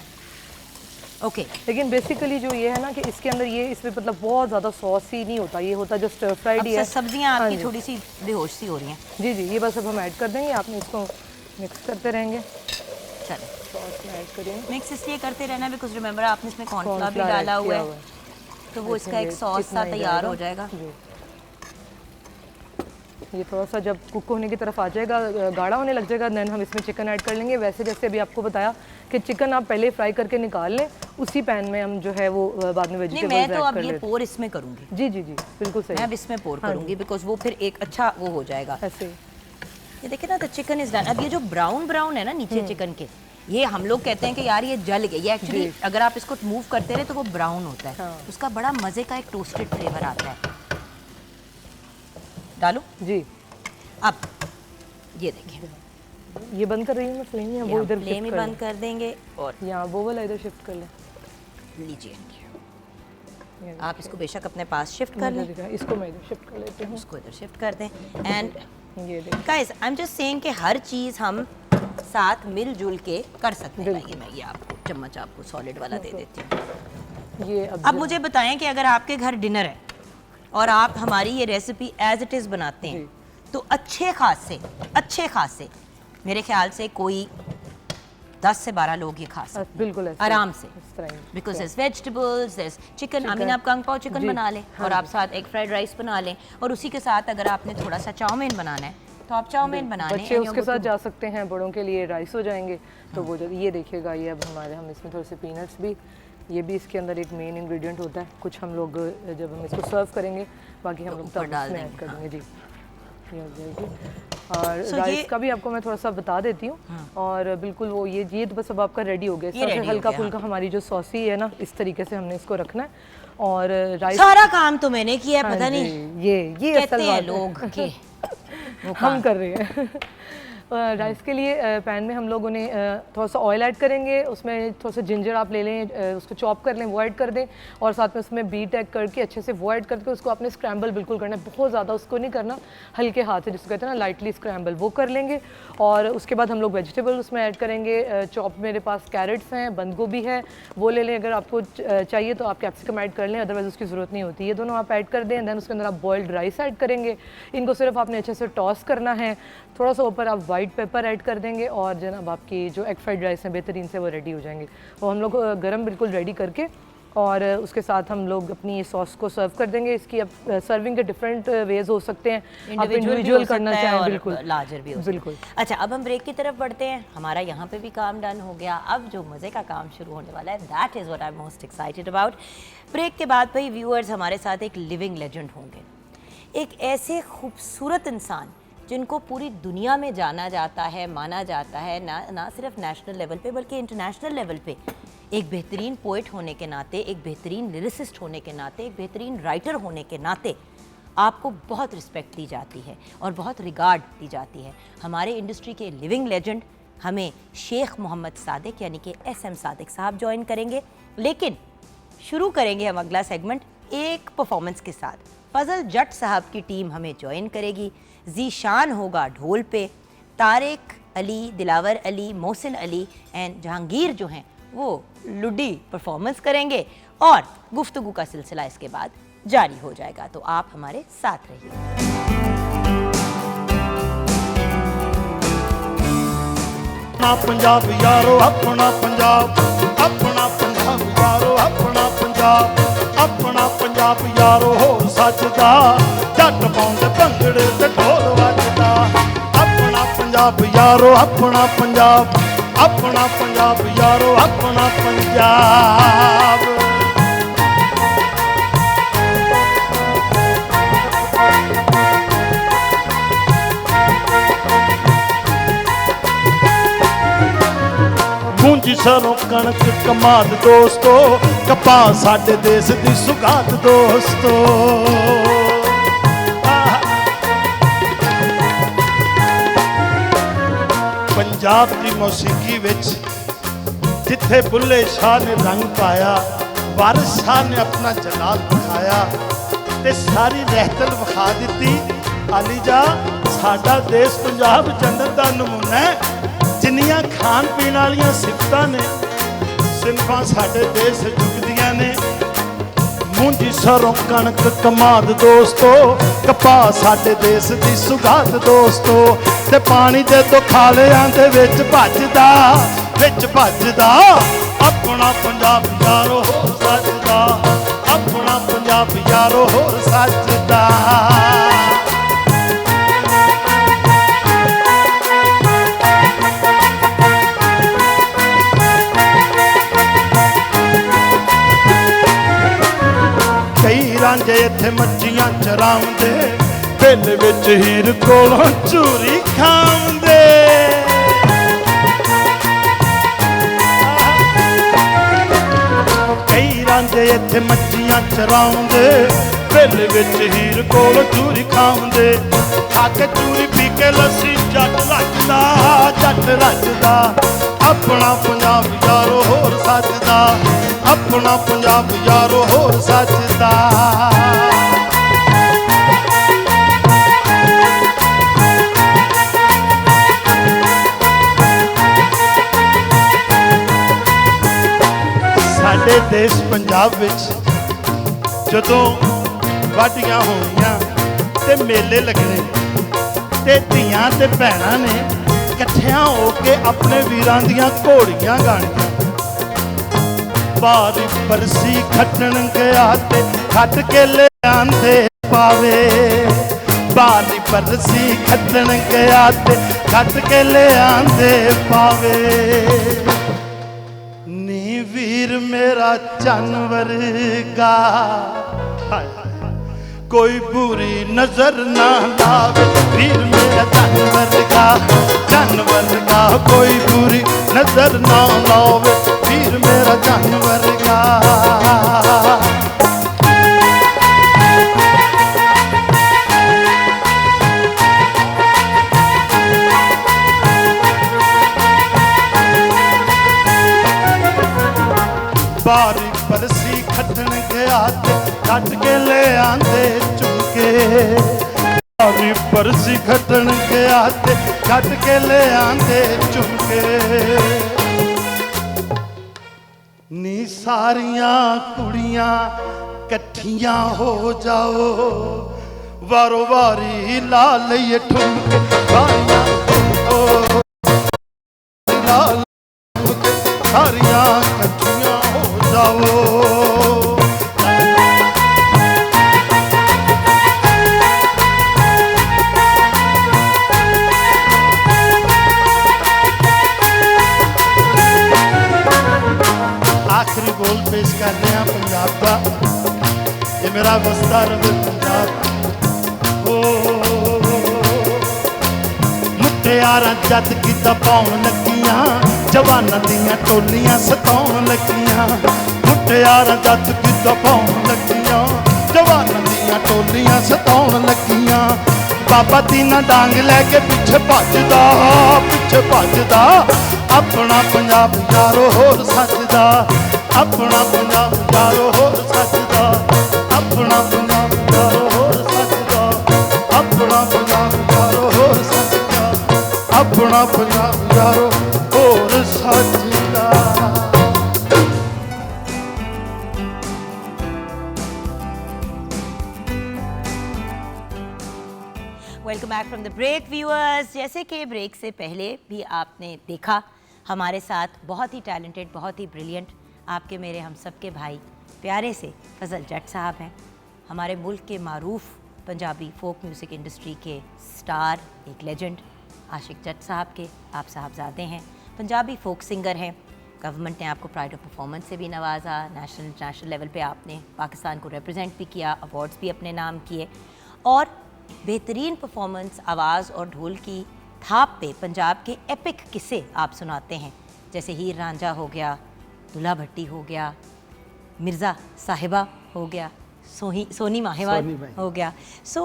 ओके लेकिन बेसिकली जो ये है ना कि इसके अंदर ये इसमें मतलब बहुत ज़्यादा सॉस ही नहीं होता, ये होता जस्ट फ्राइड ही है। सब्जियां हाँ आपकी जी। थोड़ी सी बेहोश सी हो रही हैं। जी जी, ये बस अब हम ऐड कर देंगे, आपने इसको मिक्स करते रहेंगे। चलें, सॉस में ऐड करिए। मिक्स इसलिए करते रहना बिकॉज रिमेंबर आपने इसमें कॉर्नफ्लावर भी कॉर्नफ्लावर डाला ऐड हुआ किया है, तो वो I इसका think एक ये सॉस इतना सा ही तैयार हो जाएगा। जी। ये थोड़ा सा जब कुक होने की तरफ आ जाएगा, गाढ़ा होने लग जाएगा, देन हम इसमें चिकन ऐड कर लेंगे। वैसे जैसे अभी आपको बताया कि चिकन आप पहले फ्राई करके निकाल लें, उसी पैन में हम जो है वो बाद में नहीं, वेजिटेबल्स मैं ऐड तो अब कर ये लेते पोर इसमें करूंगी। हैं। जी जी जी, बिल्कुल सही। मैं अब इसमें पोर करूंगी बिकॉज वो फिर एक अच्छा वो हो जाएगा। ऐसे ही। ये देखिए ना, द चिकन इज डन। अब ये जो ब्राउन ब्राउन है ना नीचे चिकन के, ये हम लोग कहते हैं कि यार ये जल गया, ये एक्चुअली अगर आप इसको मूव करते रहे तो वो ब्राउन होता है। हाँ। उसका बड़ा मजे का एक टोस्टेड फ्लेवर आता है। डालूं? जी, अब ये देखिए, ये बंद कर रही हूँ मैं फ्लेम, या वो यहाँ इधर फ्लेम ही शिफ्ट कर बंद कर देंगे और लें? यहाँ वो वाला इधर शिफ्ट कर लें। लीजिए ये आप इसको बेशक अपने पास शिफ्ट कर मुझे लें, दिखा, इसको मैं इधर शिफ्ट कर लेती हूँ। उसको इधर शिफ्ट कर दें। एंड ये देखिए, guys I am just saying कि हर चीज़ हम साथ मिलजुल के कर सकते हैं। लाइए मैं ये आपको चम्मच आपको सॉलिड वाला दे देती हूँ। ये अब मुझे बताएं कि अगर आपके घर डिनर है और आप हमारी ये रेसिपी एज इट इज़ बनाते हैं तो अच्छे खासे मेरे ख्याल से कोई 10 से 12 लोग ये खा सकते बिल्कुल हैं ऐसे आराम से, इस तरह ही। Because there's vegetables, there's chicken। I mean आप कंग पाओ चिकन जी, बना लें और आप साथ एक फ्राइड राइस बना लें, और उसी के साथ अगर आपने थोड़ा सा चाउमीन बनाना है तो आप चाउमीन बना लें। बच्चे उसके साथ जा सकते हैं, बड़ों के लिए राइस हो जाएंगे। तो वो जब ये देखिएगा, ये अब हम इसमें थोड़े से पीनट्स भी, ये भी इसके अंदर एक मेन इंग्रेडिएंट होता है। कुछ हम लोग जब हम इसको सर्व करेंगे, बाकी हम लोग ऊपर तब डाल इसमें देंगे, ऐड कर हाँ। देंगे। जी, ये हो जाएगी। और So राइस ये- का भी आपको मैं थोड़ा सा बता देती हूँ। और बिल्कुल वो ये तो बस अब आपका रेडी हो गया। ये ready हो हल्का गया, फुल्का हमारी जो सॉसी है ना, इस तरीके से हमने इसको रखना है। और राइस सारा काम तो मैंने किया है, पता हाँ नहीं जी, ये कहते असल हैं बात है। लोग के वो हम कर रहे हैं। राइस के लिए पैन में हम लोगों ने थोड़ा सा ऑयल ऐड करेंगे, उसमें थोड़ा सा जिंजर आप ले लें, उसको चॉप कर लें, वो ऐड कर दें, और साथ में उसमें बीट ऐड करके अच्छे से वो ऐड करके उसको आपने स्क्रैम्बल बिल्कुल करना है, बहुत ज़्यादा उसको नहीं करना, हल्के हाथ से जिसको कहते हैं ना लाइटली स्क्रैम्बल, वो कर लेंगे। और उसके बाद हम लोग वेजिटेबल उसमें ऐड करेंगे। चॉप मेरे पास कैरेट्स हैं, बंद गोभी है, वो ले लें। अगर आपको चाहिए तो आप कैप्सिकम ऐड कर लें, अदरवाइज उसकी ज़रूरत नहीं होती। ये दोनों आप ऐड कर दें, दैन उसके अंदर आप बॉइल्ड राइस ऐड करेंगे। इनको सिर्फ आपने अच्छे से टॉस करना है, थोड़ा सा ऊपर आप वाइट पेपर ऐड कर देंगे, और जनाब आपकी जो एग फ्राइड राइस है बेहतरीन से वो रेडी हो जाएंगे। वो हम लोग गरम बिल्कुल रेडी करके, और उसके साथ हम लोग अपनी ये सॉस को सर्व कर देंगे। इसकी अब सर्विंग के डिफरेंट वेज हो सकते हैं, आप इंडिविजुअल करना चाहें बिल्कुल, लार्जर भी हो सकता है। बिल्कुल। अच्छा, अब हम ब्रेक की तरफ बढ़ते हैं। हमारा यहाँ पे भी काम डन हो गया, अब जो मज़े का काम शुरू होने वाला है, that is what I am most excited about. Break के बाद भाई व्यूअर्स हमारे साथ एक लिविंग लेजेंड होंगे, एक ऐसे खूबसूरत इंसान जिनको पूरी दुनिया में जाना जाता है, माना जाता है, ना सिर्फ नेशनल लेवल पे बल्कि इंटरनेशनल लेवल पे। एक बेहतरीन पोइट होने के नाते, एक बेहतरीन लिरिसिस्ट होने के नाते, एक बेहतरीन राइटर होने के नाते आपको बहुत रिस्पेक्ट दी जाती है और बहुत रिगार्ड दी जाती है। हमारे इंडस्ट्री के लिविंग लेजेंड हमें शेख मोहम्मद सादिक यानी कि SM सादिक साहब ज्वाइन करेंगे, लेकिन शुरू करेंगे हम अगला सेगमेंट एक परफॉर्मेंस के साथ। फजल जट साहब की टीम हमें ज्वाइन करेगी, ज़ीशान होगा ढोल पे, तारिक अली, दिलावर अली, मोहसिन अली एंड जहांगीर जो हैं वो लुडी परफॉर्मेंस करेंगे, और गुफ्तगू का सिलसिला इसके बाद जारी हो जाएगा। तो आप हमारे साथ रहिए। अपना पंजाब यारो, अपना पंजाब, अपना पंजाब यारो, अपना पंजाब, अपना पंजाब यारो हो सजदा, जट पाउंदे भंगड़े ते ढोल वजदा। अपना पंजाब यारो, अपना पंजाब, अपना पंजाब यारो, अपना पंजाब। गूंजी सरों कणक कमाद दोस्तो, कपास साडे देश दी सुगात दोस्तो। पंजाब दी मौसीकी विच जिथे बुल्ले शाह ने रंग पाया, वारिस शाह ने अपना जलाल दिखाया, ते सारी ਰਹਿਤਲ ਵਿਖਾ ਦਿੱਤੀ। ਆਲੀ ਜਾ ਸਾਡਾ ਦੇਸ਼ ਪੰਜਾਬ ਜੰਨਤ ਦਾ ਨਮੂਨਾ ਹੈ। ਜਿੰਨੀਆਂ ਖਾਣ ਪੀਣ ਵਾਲੀਆਂ ਸਿਫਤਾਂ ਨੇ ਸਿਨਫਾਂ ਸਾਡੇ ਦੇਸ਼ ਚੁੱਕਦੀਆਂ ਨੇ। ਮੂੰਜੀ ਸਰੋਂ ਕਣਕ ਕਮਾਦ ਦੋਸਤੋ, ਕਪਾਹ ਸਾਡੇ ਦੇਸ਼ ਦੀ ਸੁਗਾਤ ਦੋਸਤੋ। ਤੇ ਪਾਣੀ ਦੇ ਤੋਂ ਖਾਲਿਆਂ ਦੇ ਵਿੱਚ ਭੱਜਦਾ ਆਪਣਾ ਪੰਜਾਬ ਯਾਰੋ ਹੋਰ ਸੱਜਦਾ, ਆਪਣਾ ਪੰਜਾਬ ਯਾਰੋ ਹੋਰ ਸੱਜਦਾ। ਕਈ ਰਾਂਝੇ ਇੱਥੇ ਮੱਛੀਆਂ ਚਰਾਉਂਦੇ, ਬਿੱਲ ਵਿੱਚ ਹੀਰ ਕੋਲੋਂ ਚੂਰੀ ਖਾਂਦੇ। ਕਈ ਰਾਂਝੇ ਇੱਥੇ ਮੱਛੀਆਂ ਚਰਾਉਂਦੇ, ਬਿੱਲ ਵਿੱਚ ਹੀਰ ਕੋਲੋਂ ਚੂਰੀ ਖਾਂਦੇ। ਖਾ ਕੇ ਚੂਰੀ ਪੀ ਕੇ ਲੱਸੀ ਜੱਟ ਰੱਜਦਾ, ਆਪਣਾ ਪੰਜਾਬ ਯਾਰੋ ਹੋਰ ਸੱਜਦਾ, ਆਪਣਾ ਪੰਜਾਬ ਯਾਰੋ ਹੋਰ ਸੱਜਦਾ। ਸਾਡੇ ਦੇਸ਼ ਪੰਜਾਬ ਵਿੱਚ ਜਦੋਂ ਵਾਢੀਆਂ ਹੋਣੀਆਂ ਤੇ ਮੇਲੇ ਲੱਗਣੇ ਤੇ ਧੀਆਂ ਤੇ ਭੈਣਾਂ ਨੇ ਇਕੱਠਿਆਂ ਹੋ ਕੇ ਆਪਣੇ ਵੀਰਾਂ ਦੀਆਂ ਘੋੜੀਆਂ ਗਾਣੀਆਂ। ਬਾਰੀ ਬਰਸੀ ਖੱਟਣ ਗਿਆ ਤੇ ਖੱਟ ਕੇ ਲਿਆਂਦੇ ਪਾਵੇ, ਬਾਰੀ ਬਰਸੀ ਖੱਟਣ ਗਿਆ ਤੇ ਖੱਟ ਕੇ ਲਿਆਂਦੇ ਪਾਵੇ। ਨੀ ਵੀਰ ਮੇਰਾ ਜਾਨਵਰ ਗਾ, ਕੋਈ ਬੁਰੀ ਨਜ਼ਰ ਨਾ ਲਾਵੇ। ਵੀਰ ਮੇਰਾ ਜਾਨਵਰ ਗਾ, ਕੋਈ ਬੁਰੀ ਨਜ਼ਰ ਨਾ ਲਾਵੇ। ਵੀਰ ਮੇਰਾ ਜਾਨਵਰ ਗਾ। ਬਾਰੀ ਬਰਸੀ ਖੱਟਣ ਗਿਆ ਤੇ ਖੱਟ ਕੇ ਲੈ ਆਂਦੇ ਝੁਮਕੇ। ਬਾਰੀ ਬਰਸੀ ਖੱਟਣ ਗਿਆ ਤੇ ਖੱਟ ਕੇ ਲੈ ਆਂਦੇ ਝੁਮਕੇ। ਨੀ ਸਾਰੀਆਂ ਕੁੜੀਆਂ ਇਕੱਠੀਆਂ ਹੋ ਜਾਓ, ਵਾਰੋ ਵਾਰੀ ਲਾ ਲਈਏ ਠੁਮਕੇ। ਸਾਰੀਆਂ ਸਾਰੀਆਂ ਇਕੱਠੀਆਂ ਹੋ ਜਾਓ। ਆਖਰੀ ਬੋਲ ਪੇਸ਼ ਕਰ ਰਹੇ ਹਾਂ ਪੰਜਾਬ ਦਾ। ਇਹ ਮੇਰਾ ਵਸਦਾ ਰਵੇ ਪੰਜਾਬ। ਮੁਟਿਆਰਾਂ ਜੱਟ ਗਿੱਧਾ ਪਾਉਣ ਲੱਗੀਆਂ, ਜਵਾਨਾਂ ਦੀਆਂ ਟੋਲੀਆਂ ਸਤਾਉਣ ਲੱਗੀਆਂ। ਮੁਟਿਆਰਾਂ ਜੱਟ ਗਿੱਧਾ ਪਾਉਣ ਲੱਗੀਆਂ, ਜਵਾਨਾਂ ਦੀਆਂ ਟੋਲੀਆਂ ਸਤਾਉਣ ਲੱਗੀਆਂ। ਬਾਬਾ ਦੀਨਾ ਡਾਂਗ ਲੈ ਕੇ ਪਿੱਛੇ ਭੱਜਦਾ, ਆਪਣਾ ਪੰਜਾਬ ਯਾਰੋ ਹੋਰ ਸੱਜਦਾ, ਆਪਣਾ ਪੰਜਾਬ ਯਾਰੋ ਹੋਰ ਸੱਜਦਾ, ਆਪਣਾ ਪੰਜਾਬ ਯਾਰੋ ਹੋਰ ਸੱਜਦਾ, ਆਪਣਾ ਪੰਜਾਬ ਯਾਰੋ ਹੋਰ ਸੱਜਦਾ, ਆਪਣਾ ਪੰਜਾਬ ਯਾਰੋ ਹੋਰ ਸੱਜਦਾ। Welcome back from the break viewers. जैसे कि ब्रेक से पहले भी आपने देखा, हमारे साथ बहुत ही टैलेंटेड, बहुत ही ब्रिलियंट, आपके मेरे हम सब के भाई प्यारे से फजल जट साहब हैं। हमारे मुल्क के मारूफ पंजाबी फोक म्यूज़िक इंडस्ट्री के स्टार, एक लेजेंड आशिक जट साहब के आप साहबजादे हैं। पंजाबी फोक सिंगर हैं। गवर्नमेंट ने आपको प्राइड ऑफ परफॉर्मेंस से भी नवाजा, नेशनल इंटरनेशनल लेवल पे आपने पाकिस्तान को रिप्रेजेंट भी किया, अवार्ड्स भी अपने नाम किए और बेहतरीन परफॉर्मेंस, आवाज़ और ढोल की थाप पे पंजाब के एपिक किस्से आप सुनाते हैं। जैसे हीर रांझा हो गया, दुल्हा भट्टी हो गया, मिर्ज़ा साहिबा हो गया, सोनी माहिवाल हो गया। सो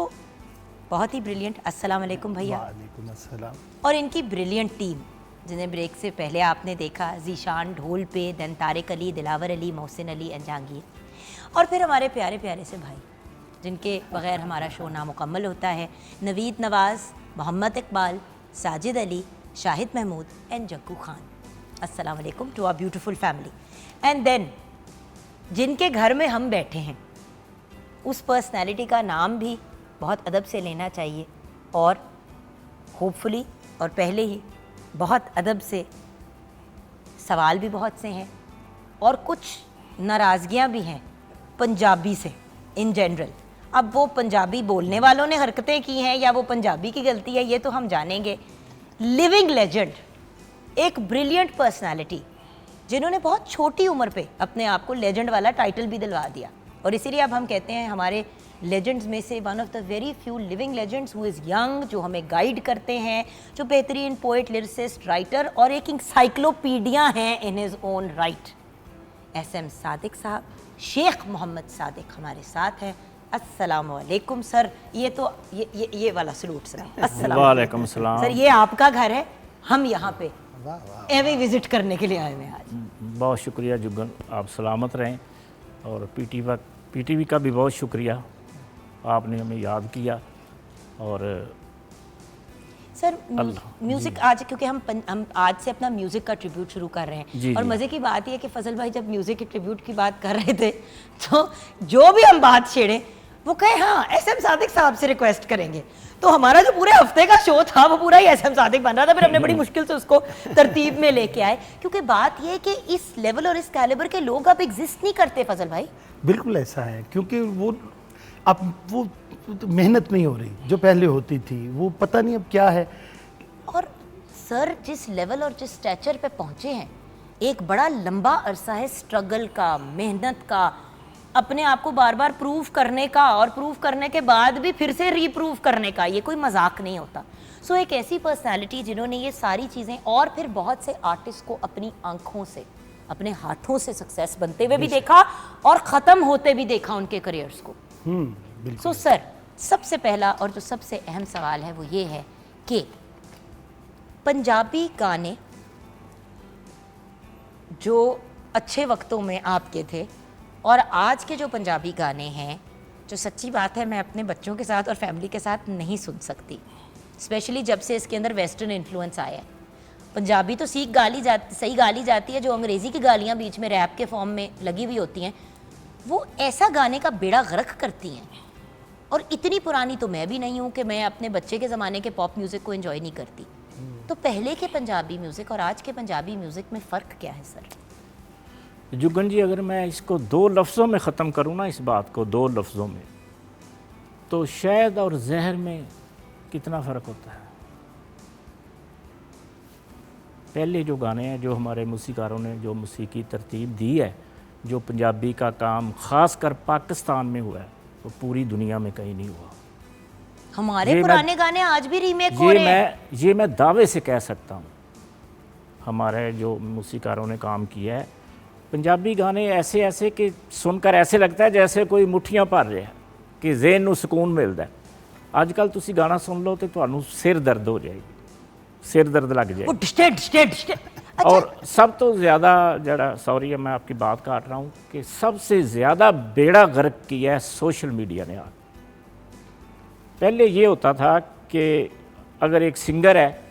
बहुत ही ब्रिलियंट। अस्सलाम वालेकुम भैया। वालेकुम अस्सलाम। और इनकी ब्रिलियंट टीम, जिन्हें ब्रेक से पहले आपने देखा, जीशान ढोल पे, देन तारिक अली, दिलावर अली, मोहसिन अली, जहांगीर, और फिर हमारे प्यारे प्यारे से भाई जिनके बग़ैर हमारा शो नामुकम्मल होता है, नवीद नवाज़, मोहम्मद इकबाल, साजिद अली, शाहिद महमूद एंड जग्गू खान। अस्सलाम वालेकुम to our beautiful family. And then जिनके घर में हम बैठे हैं, उस पर्सनैलिटी का नाम भी बहुत अदब से लेना चाहिए और होपफुली और पहले ही बहुत अदब से सवाल भी बहुत से हैं और कुछ नाराज़गियाँ भी हैं पंजाबी से इन जनरल। अब वो पंजाबी बोलने वालों ने हरकतें की हैं या वो पंजाबी की गलती है, ये तो हम जानेंगे। लिविंग लेजेंड, एक ब्रिलियंट पर्सनालिटी जिन्होंने बहुत छोटी उम्र पे अपने आप को लेजेंड वाला टाइटल भी दिलवा दिया, और इसीलिए अब हम कहते हैं हमारे लेजेंड्स में से one of the very few living legends who is young, जो हमें गाइड करते हैं, जो बेहतरीन पोइट, लिरिसिस्ट, राइटर और एक इंसाइक्लोपीडिया हैं in his own right. SM Sadiq साहब, शेख मोहम्मद सादिक हमारे साथ हैं। अस्सलाम वालेकुम सर। ये तो ये वाला सलूट सर। अस्सलाम वालेकुम सलाम सर। ये आपका घर है, हम यहाँ पे एवे विजिट करने के लिए आए हुए हैं आज। बहुत शुक्रिया जुगन, आप सलामत रहें। और PTV का भी बहुत शुक्रिया, आपने हमें याद किया। और सर म्यूज़िक आज, क्योंकि हम आज से अपना म्यूज़िक का ट्रिब्यूट शुरू कर रहे हैं जी, और जी। मज़े की बात यह है कि फजल भाई जब म्यूज़िक के ट्रिब्यूट की बात कर रहे थे तो जो भी हम बात छेड़े वो कहे हाँ SM सादिक साहब से रिक्वेस्ट करेंगे। तो हमारा जो पूरे हफ्ते का शो था वो पूरा ही SM सादिक बन रहा था। फिर हमने बड़ी मुश्किल से उसको तरतीब में लेके आए, क्योंकि बात यह है कि इस लेवल और इस कैलिबर के लोग अब एग्जिस्ट नहीं करते फजल भाई। बिल्कुल ऐसा है, क्योंकि वो अब वो मेहनत नहीं हो रही जो पहले होती थी, वो पता नहीं अब क्या है। और सर जिस लेवल और जिस स्टैचर पे पहुंचे हैं, एक बड़ा लंबा अरसा है स्ट्रगल का, मेहनत का, अपने आप को बार बार प्रूव करने का, और प्रूव करने के बाद भी फिर से रीप्रूव करने का। ये कोई मजाक नहीं होता। सो एक ऐसी पर्सनालिटी जिन्होंने ये सारी चीज़ें और फिर बहुत से आर्टिस्ट को अपनी आंखों से, अपने हाथों से सक्सेस बनते हुए भी देखा और ख़त्म होते भी देखा उनके करियर्स को। सो सर, सबसे पहला और जो सबसे अहम सवाल है वो ये है कि पंजाबी गाने जो अच्छे वक्तों में आपके थे और आज के जो पंजाबी गाने हैं, जो सच्ची बात है मैं अपने बच्चों के साथ और फैमिली के साथ नहीं सुन सकती, स्पेशली जब से इसके अंदर वेस्टर्न इन्फ्लुएंस आया है। पंजाबी तो सही गाली जाती है, जो अंग्रेज़ी की गालियाँ बीच में रैप के फॉर्म में लगी हुई होती हैं, वो ऐसा गाने का बेड़ा गर्क करती हैं। और इतनी पुरानी तो मैं भी नहीं हूँ कि मैं अपने बच्चे के ज़माने के पॉप म्यूज़िक को एंजॉय नहीं करती। तो पहले के पंजाबी म्यूज़िक और आज के पंजाबी म्यूज़िक में फ़र्क क्या है सर? जुगन जी, अगर मैं इसको 2 लफ्ज़ों में ख़त्म करूँ ना, इस बात को 2 लफ्ज़ों में, तो शहद और जहर में कितना फ़र्क होता है। पहले जो गाने हैं, जो हमारे मूसीकारों ने जो मूसीकी तरतीब दी है, जो पंजाबी का काम ख़ास कर पाकिस्तान में हुआ है, वो पूरी दुनिया में कहीं नहीं हुआ। हमारे पुराने गाने आज भी रीमेक हो रहे हैं। ये मैं दावे से कह सकता हूँ, हमारे जो मूसीकारों ने काम किया है, पंजाबी गाने ऐसे ऐसे कि सुनकर ऐसे लगता है जैसे कोई मुठ्ठियाँ भर रहा है कि ज़हन ਨੂੰ ਸਕੂਨ ਮਿਲਦਾ। अजकल तुसी गाना सुन लो तो ਤੁਹਾਨੂੰ सिर दर्द हो जाएगी, सिर दर्द लग जाएगी। और सब तो ज़्यादा जरा, सॉरी मैं आपकी बात काट रहा हूँ, कि सबसे ज़्यादा बेड़ा गर्क किया है सोशल मीडिया ने। आज पहले ये होता था कि अगर एक सिंगर है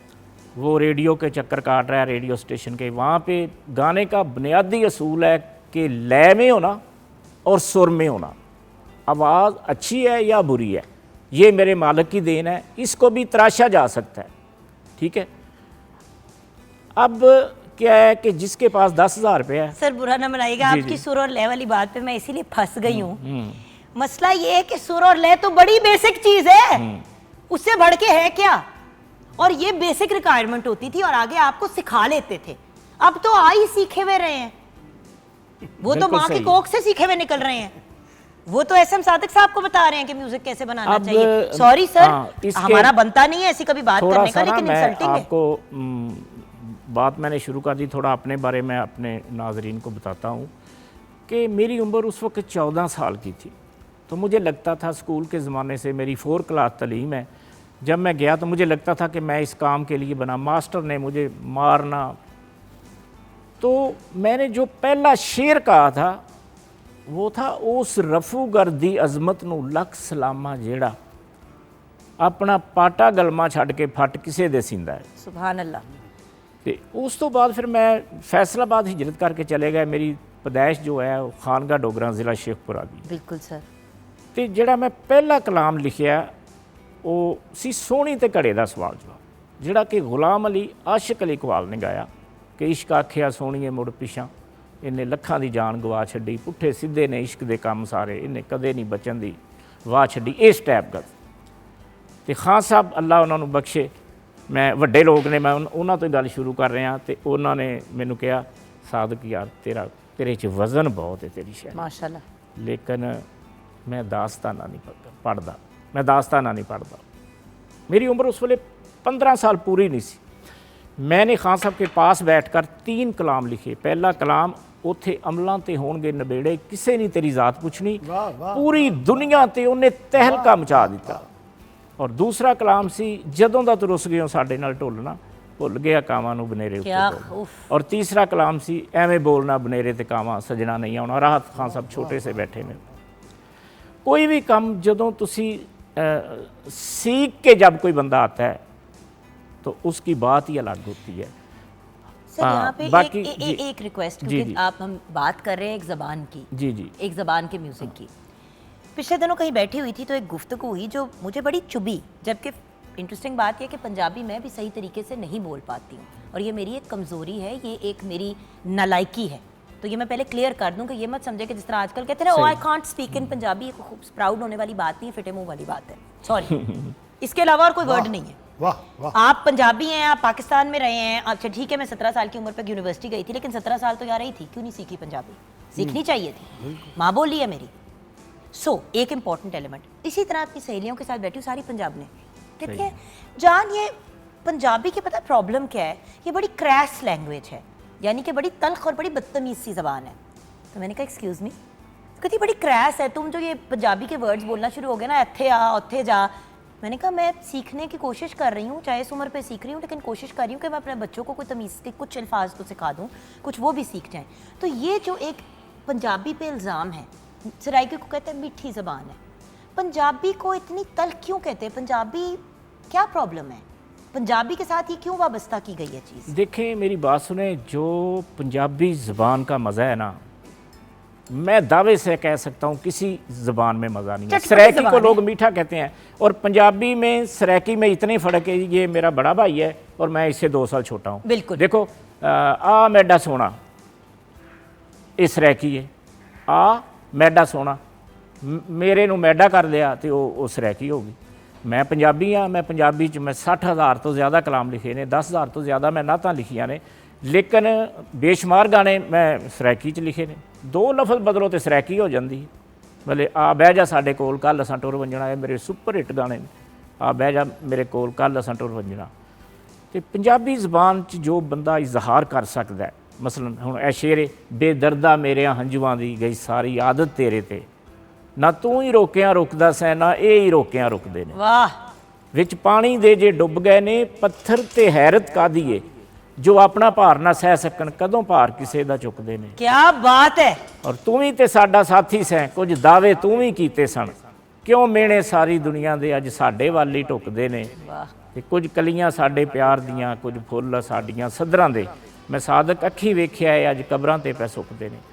वो रेडियो के चक्कर काट रहा है, रेडियो स्टेशन के, वहाँ पे गाने का बुनियादी असूल है कि लय में होना और सुर में होना। आवाज़ अच्छी है या बुरी है, ये मेरे मालिक की देन है, इसको भी तराशा जा सकता है, ठीक है। अब क्या है कि जिसके पास 10,000 रुपये है। सर बुरा ना मनाइएगा, आपकी सुर और लय वाली बात पे मैं इसीलिए फंस गई हूँ। मसला ये है कि सुर और लय तो बड़ी बेसिक चीज़ है, उससे बढ़ के है क्या? और ये बेसिक रिक्वायरमेंट होती थी और आगे आपको सिखा लेते थे। अब तो आई सीखे हुए रहे हैं, वो तो माँ की कोख से सीखे हुए निकल रहे हैं। वो तो SM सादिक साहब को बता रहे हैं कि म्यूजिक कैसे बनाना चाहिए। सॉरी सर, हमारा बनता नहीं है ऐसी कभी बात करने का, लेकिन इंसल्टिंग है। आपको बात मैंने शुरू कर दी, थोड़ा अपने बारे में अपने नाजरीन को बताता हूँ कि मेरी उम्र उस वक्त 14 साल की थी। तो मुझे लगता था, स्कूल के ज़माने से मेरी 4 क्लास तालीम है, जब मैं गया तो मुझे लगता था कि मैं इस काम के लिए बना। मास्टर ने मुझे मारना, तो मैंने जो पहला शेर कहा था वो था उस रफूगर दी अजमत नूं लख सलामा जेड़ा अपना पाटा गलमा छड्ड के फट किसे दे सींदा है। सुभान अल्लाह। तो उस तो बाद फिर मैं फैसलाबाद हिजरत करके चले गए। मेरी पैदाइश जो है वो खानगा डोगरा ज़िला शेखपुरा दी। बिल्कुल सर। तो जिहड़ा मैं पहला कलाम लिखिया वो सी सोहनी ते घड़े दा सवाल जवाब, जिहड़ा कि गुलाम अली आशिक अली इकबाल ने गाया कि इश्क आखिया सोहणीए मुड़ पिछां, इन्हें लखां दी जान गवा छड्डी, पुट्ठे सीधे ने इश्क दे काम सारे, इन्हें कदे नहीं बचन दी वाह छड्डी। इस टाइप का तो खान साहब अल्लाह उन्होंने बख्शे, मैं वड्डे लोग ने, मैं उन्होंने तो गल शुरू कर रहा तो उन्होंने मैनू कहा सादक यार तेरे च वज़न बहुत है तेरी शायरी, माशाल्लाह, लेकिन मैं दास्ताना नहीं पढ़दा, मैं दास्ताना नहीं पढ़दा। मेरी उम्र उस वेले 15 साल पूरी नहीं सी। मैंने खान साहब के पास बैठकर 3 कलाम लिखे। पहला कलाम उत्थे अमलों ते होणगे नबेड़े, किसे नहीं तेरी जात पुछनी, पूरी दुनिया ते उन्हें तहलका मचा दिता। और दूसरा कलाम सी जदों दा तू रुस गए साडे नाल ढोलना, भुल गया कावां नूं बनेरे उत्ते तोलना। और तीसरा कलाम सी एवें बोलना बनेरे ते कावां सजना नहीं आउणा। राहत खान साहब छोटे से बैठे ने। कोई भी काम जदों तुसी सीख के जब कोई बंदा आता है तो उसकी बात ही अलग होती है। सर यहाँ पे बाकी एक रिक्वेस्ट, क्योंकि आप हम बात कर रहे हैं एक ज़बान की, जी एक ज़बान के म्यूज़िक की। पिछले दिनों कहीं बैठी हुई थी तो एक गुफ्तगू हुई जो मुझे बड़ी चुभी, जबकि इंटरेस्टिंग बात यह कि पंजाबी मैं भी सही तरीके से नहीं बोल पाती हूँ और ये मेरी एक कमज़ोरी है, ये एक मेरी नालायकी है। तो ये मैं पहले क्लियर कर दूं कि ये मत समझे कि जिस तरह आजकल कहते हैं ना, I can't speak in Punjabi, ये खूब प्राउड होने वाली बात नहीं है, फिटे मुंह वाली बात है, सॉरी। इसके अलावा और कोई वर्ड नहीं है। वाह वाह। आप पंजाबी हैं, आप पाकिस्तान में रहे हैं, अच्छा ठीक है, मैं 17 साल की उम्र पर यूनिवर्सिटी गई थी, लेकिन 17 साल तो यार रही थी, क्यों नहीं सीखी पंजाबी? सीखनी चाहिए थी, माँ बोली है मेरी। एक इंपॉर्टेंट एलिमेंट, इसी तरह अपनी सहेलियों के साथ बैठी हूँ, सारी पंजाब ने, ठीक है जान, ये पंजाबी की पता प्रॉब्लम क्या है, ये बड़ी क्रैश लैंग्वेज है, यानी कि बड़ी तल्ख और बड़ी बदतमीज़ सी ज़बान है। तो मैंने कहा एक्सक्यूज़ मी, कहती बड़ी क्रैश है, तुम जो ये पंजाबी के वर्ड्स बोलना शुरू हो गए ना, इत्थे आ उत्थे जा। मैंने कहा मैं सीखने की कोशिश कर रही हूँ, चाहे इस उम्र पे सीख रही हूँ, लेकिन कोशिश कर रही हूँ कि मैं अपने बच्चों को कोई तमीज़ के कुछ अल्फाज तो सिखा दूँ, कुछ वो भी सीख जाएँ। तो ये जो एक पंजाबी पे इल्ज़ाम है, सराइकी को कहते हैं मीठी ज़बान है, पंजाबी को इतनी तल्ख क्यों कहते हैं? पंजाबी क्या प्रॉब्लम है? पंजाबी के साथ ये क्यों वाबस्ता की गई है चीज़? देखें मेरी बात सुने, जो पंजाबी ज़बान का मज़ा है ना, मैं दावे से कह सकता हूँ किसी ज़बान में मज़ा नहीं है। सराइकी को लोग मीठा कहते हैं और पंजाबी में सराइकी में इतने फ़र्क है। ये मेरा बड़ा भाई है और मैं इससे 2 साल छोटा हूँ। बिल्कुल देखो, आ मैडा सोना, ये सराइकी है। आ मैडा सोना, मेरे नूं मैडा कर लिया तो वो सराइकी होगी। मैं पंजाबी हाँ, मैं पंजाबी च मैं 60,000 तो ज़्यादा कलाम लिखे ने, 10,000 तो ज़्यादा मैं नातां लिखियां ने, लेकिन बेशुमार गाने मैं सराइकी च लिखे ने। 2 लफज बदलो तो सराइकी हो जाती है। भले आ बह जा साडे कोल कल असां टुर वंजणा, है मेरे सुपर हिट गाने ने। आ बह जा मेरे कोल कल असां टुर वंजणा। तो पंजाबी ज़बान च जो बंदा इजहार कर सकता है, मसलन हुण ए शेर है, बेदर्दा मेरे हंजुआं दी गई सारी आदत तेरे ते, ना तू ही रोकिया रुकदा सै ना ये ही रोकिया रुकदे ने। वाह। विच पानी दे जे डुब गए ने, पत्थर ते हैरत कादी है, जो अपना भार ना सह सकन कदों भार किसे दा चुकदे ने। क्या बात है। और तू ही ते साडा साथी सै, कुछ दावे तू ही कीते सन, क्यों मेणे सारी दुनिया दे अज साडे वाल ही टुकदे ने। ते कुछ कलियां साडे प्यार दियां, कुछ फुੱਲ साडियां सदरां दे, मैं सादक अखी वेख्या है अज कबरां ते पै सुकदे ने।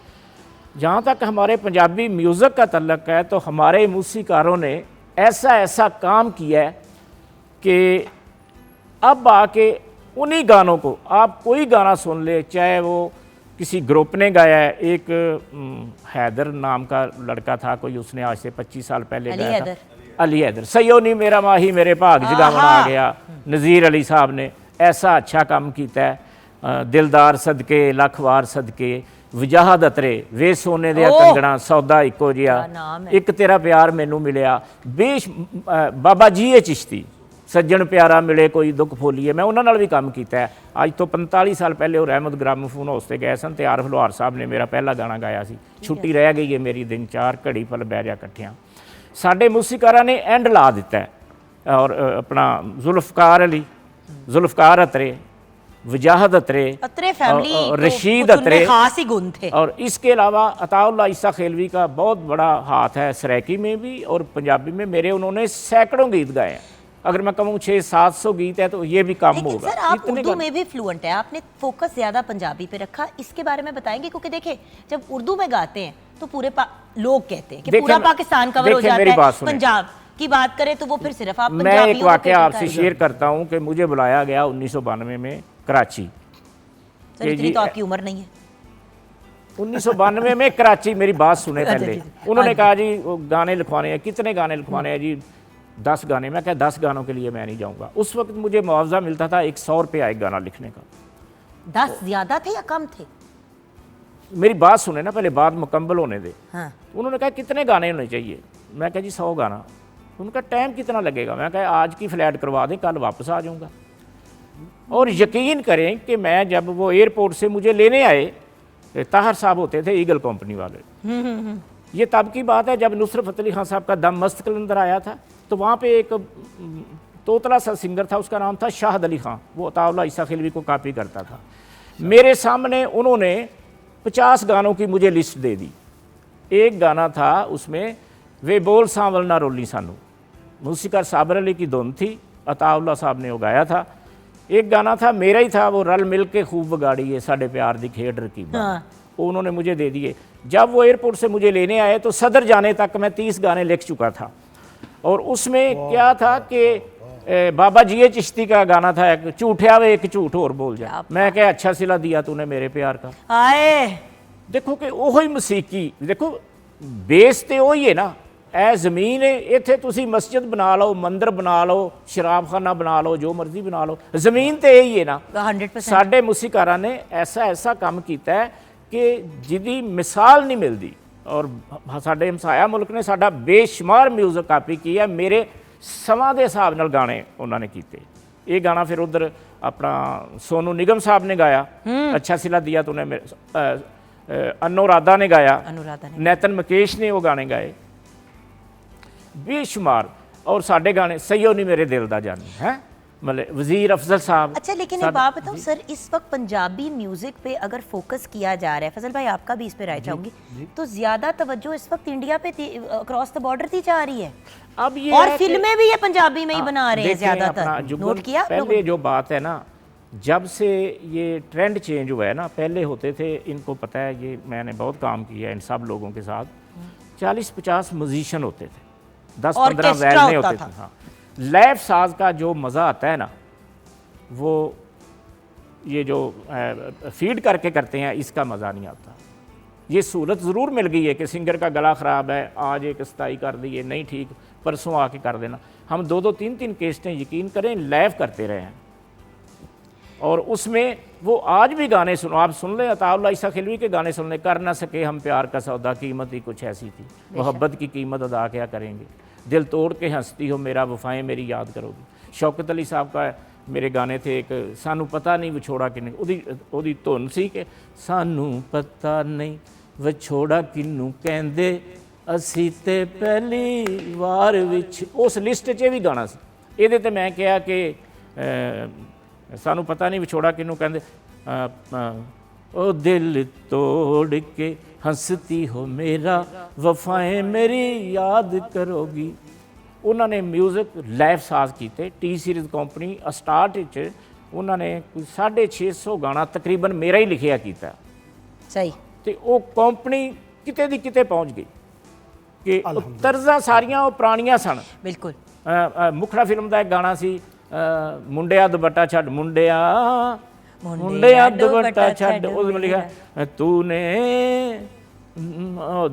जहाँ तक हमारे पंजाबी म्यूज़िक का तल्लक है तो हमारे मूसीकारों ने ऐसा ऐसा काम किया है कि अब आके उन्हीं गानों को आप कोई गाना सुन ले, चाहे वो किसी ग्रुप ने गाया है, एक हैदर नाम का लड़का था कोई, उसने आज से 25 साल पहले गाया था, अली हैदर, सयो नी मेरा माही मेरे भाग जगावन आ गया। नज़ीर अली साहब ने ऐसा अच्छा काम किया है। दिलदार सदके लखवार सदके, वजाहत अतरे वे सोने दे कंगना, सौदा इको जिहा, एक तेरा प्यार मैनू मिलिया, बेश बाबा जी ए चिश्ती, सज्जन प्यारा मिले कोई दुख फोलीए, मैं उन्होंने भी काम किया है। अज तो 45 साल पहले वो रहमत ग्रामोफोन हाउस से गए सन तो आरफ लोहार साहब ने मेरा पहला गाना गाया सी, छुट्टी रह गई है मेरी दिन 4 घड़ी पल बह जा कट्ठियां। साडे मूसीकारां ने एंड ला दिता है। और अपना जुल्फकार अली, जुल्फकार अतरे, वजाहत अत्रे अत्रे फैमिली और तो रशीद कुछ उनमें अत्रे, खास ही गुण थे। और इसके अलावा अताउल्लाह ईसा खेलवी का बहुत बड़ा हाथ है सराइकी में भी और पंजाबी में। मेरे उन्होंने सैकड़ों गीत गाए हैं, अगर मैं कहूँ 600-700 गीत है तो ये भी कम लेकिन होगा। सर आप इतने उर्दू गाने- में भी फ्लुएंट है, आपने फोकस ज्यादा पंजाबी पे रखा, इसके बारे में बताएंगे? क्योंकि देखिए जब उर्दू में गाते हैं तो पूरे लोग कहते हैं कि देखिए, पूरा पाकिस्तान कवर हो देखिए, जाता मेरी बात है, सुने। पंजाब की बात करें तो वो फिर सिर्फ आप मैं पंजाबियों एक को वाकया cater आपसे कर- शेयर करता हूँ कि मुझे बुलाया गया 1992 में कराची। सर कि इतनी जी- तो आपकी उम्र नहीं है। 1992 में कराची, मेरी बात सुने अच्छा, पहले। जी, जी। उन्होंने हाँ कहा जी वो गाने लिखवाने हैं, कितने गाने लिखवाने हैं जी? 10 गाने। मैं कहा 10 गानों के लिए मैं नहीं जाऊंगा। उस वक्त मुझे मुआवजा मिलता था 100 रुपये एक गाना लिखने का। 10 ज्यादा थे या कम थे? मेरी बात सुने ना पहले, बात मुकम्मल होने दे। हाँ उन्होंने कहा कितने गाने होने चाहिए? मैं कहा जी 100 गाना। उनका टाइम कितना लगेगा? मैं कहा आज की फ़्लाइट करवा दें, कल वापस आ जाऊंगा। और यकीन करें कि मैं जब वो एयरपोर्ट से मुझे लेने आए, ताहर साहब होते थे ईगल कंपनी वाले, ये तब की बात है जब नुसरत फ़तेह अली खान साहब का दम मस्त कलंदर आया था, तो वहाँ पे एक तोतला सा सिंगर था, उसका नाम था शाहद अली खान। वो अताउल्लाह ईसा खेलवी को कॉपी करता था। मेरे सामने उन्होंने 50 गानों की मुझे लिस्ट दे दी। एक गाना था उसमें, वे बोल सांवल ना रोली सानू, मूसीकार साबर अली की धुन थी, अताउल्लाह साहब ने वो गाया था। एक गाना था मेरा ही था, वो रल मिल के खूब बगाड़ी है साढ़े प्यार दी खेड रकीबा, हाँ। वो उन्होंने मुझे दे दिए। जब वो एयरपोर्ट से मुझे लेने आए तो सदर जाने तक मैं 30 गाने लिख चुका था। और उसमें क्या था कि बाबा जी चिश्ती का गाना था, एक झूठा वे एक झूठ और बोल जा। मैं क्या अच्छा सिला दिया तूने मेरे प्यार का। आए देखो कि ਉਹੀ ਮਸੀਕੀ, ਦੇਖੋ ਬੇਸ ਤੇ ਉਹੀ ਹੈ ਨਾ। ਇਹ ਜ਼ਮੀਨ ਹੈ, ਇੱਥੇ ਤੁਸੀਂ ਮਸਜਿਦ ਬਣਾ ਲਓ, ਮੰਦਰ ਬਣਾ ਲਓ, ਸ਼ਰਾਬਖਾਨਾ ਬਣਾ ਲਓ, ਜੋ ਮਰਜ਼ੀ ਬਣਾ ਲਓ, ਜ਼ਮੀਨ ਤੇ ਇਹੀ ਹੈ ਨਾ। 100% ਸਾਡੇ ਮੂਸੀਕਾਰਾਂ ਨੇ ਐਸਾ ਕੰਮ ਕੀਤਾ ਹੈ ਕਿ ਜਿਹਦੀ ਮਿਸਾਲ ਨਹੀਂ ਮਿਲਦੀ। ਔਰ ਸਾਡੇ ਹਮਸਾਇਆ ਮੁਲਕ ਨੇ ਸਾਡਾ ਬੇਸ਼ੁਮਾਰ ਮਿਊਜ਼ਿਕ ਕਾਪੀ ਕੀਤਾ। ਮੇਰੇ ਸਮਾਂ ਦੇ ਹਿਸਾਬ ਨਾਲ ਗਾਣੇ ਉਹਨਾਂ ਨੇ ਕੀਤੇ। ਇਹ ਗਾਣਾ ਫਿਰ ਉਧਰ ਆਪਣਾ ਸੋਨੂ ਨਿਗਮ ਸਾਹਿਬ ਨੇ ਗਾਇਆ, ਅੱਛਾ ਸਿਲਾ ਦਿਆ ਤੂਨੇ ਮੇਰੇ, अनुराधा ने गाया, अनुराधा ने नैतन मुकेश ने वो गाने गाए बेशुमार। और साढ़े गाने सैयो नहीं मेरे दिल दा जानी है, मतलब वजीर अफजल साहब। अच्छा लेकिन एक बात बताऊं सर, इस वक्त पंजाबी म्यूजिक पे अगर फोकस किया जा रहा है, फजल भाई आपका भी इस पे राय चाहूंगी, तो ज्यादा तवज्जो इस वक्त इंडिया पे अक्रॉस द बॉर्डर दी जा रही है। अब ये और है कि- फिल्में भी ये पंजाबी में ही बना रहे हैं देखें अपना ज्यादातर। जुगल, नोट किया आप लोगों पहले ने? जो बात है ना, जब से ये ट्रेंड चेंज हुआ है ना, पहले होते थे, इनको पता है, ये मैंने बहुत काम किया है इन सब लोगों के साथ, 40-50 म्यूजिशियन होते थे, 10-15 ऑर्केस्ट्रा वैलने होता होते था। थे। हाँ, लैब साज का जो मज़ा आता है ना, वो ये जो फीड करके करते हैं, इसका मज़ा नहीं आता। ये सहूलत ज़रूर मिल गई है कि सिंगर का गला ख़राब है, आज एक स्ताई कर दी है, नहीं ठीक, परसों आके कर देना। हम 2-2, 3-3 केस्टें यकीन करें लाइव करते रहे हैं। और उसमें वो आज भी गाने सुनो, आप सुन लें, अताउल्लाह ईसा खिलवी के गाने सुन लें, कर ना सके हम प्यार का सौदा, कीमत ही कुछ ऐसी थी, मोहब्बत की कीमत अदा क्या करेंगे, दिल तोड़ के हंसती हो मेरा, वफाएं मेरी याद करोगी। शौकत अली साहब का मेरे गाने थे एक, सानू पता नहीं विछोड़ा किन्नू, ओदी धुन सी कि सानू पता नहीं विछोड़ा किन्नू कहंदे, असी ते पहली वार विच, उस लिस्ट 'ਚ भी गाना सी। ਇਹਦੇ ਤੇ मैं कहा कि सानू पता नहीं विछोड़ा किनू कहंदे, ओ दिल तोड़ के हंसती हो मेरा, वफाएं मेरी याद करोगी। उन्होंने म्यूजिक लाइव साज किए। टी सीरीज़ कंपनी स्टार्ट उन्होंने 650 गाना तकरीबन मेरा ही लिखिया किया। सही। तो वो कंपनी किते दी किते पहुँच गई कि तर्जा सारियां वो पुरानियां सन। बिल्कुल। मुखड़ा फिल्म का एक गाना सी, मुंडिया दुपट्टा छड़, मुंडिया दुपट्टा छड़, उसमें लिखा तूने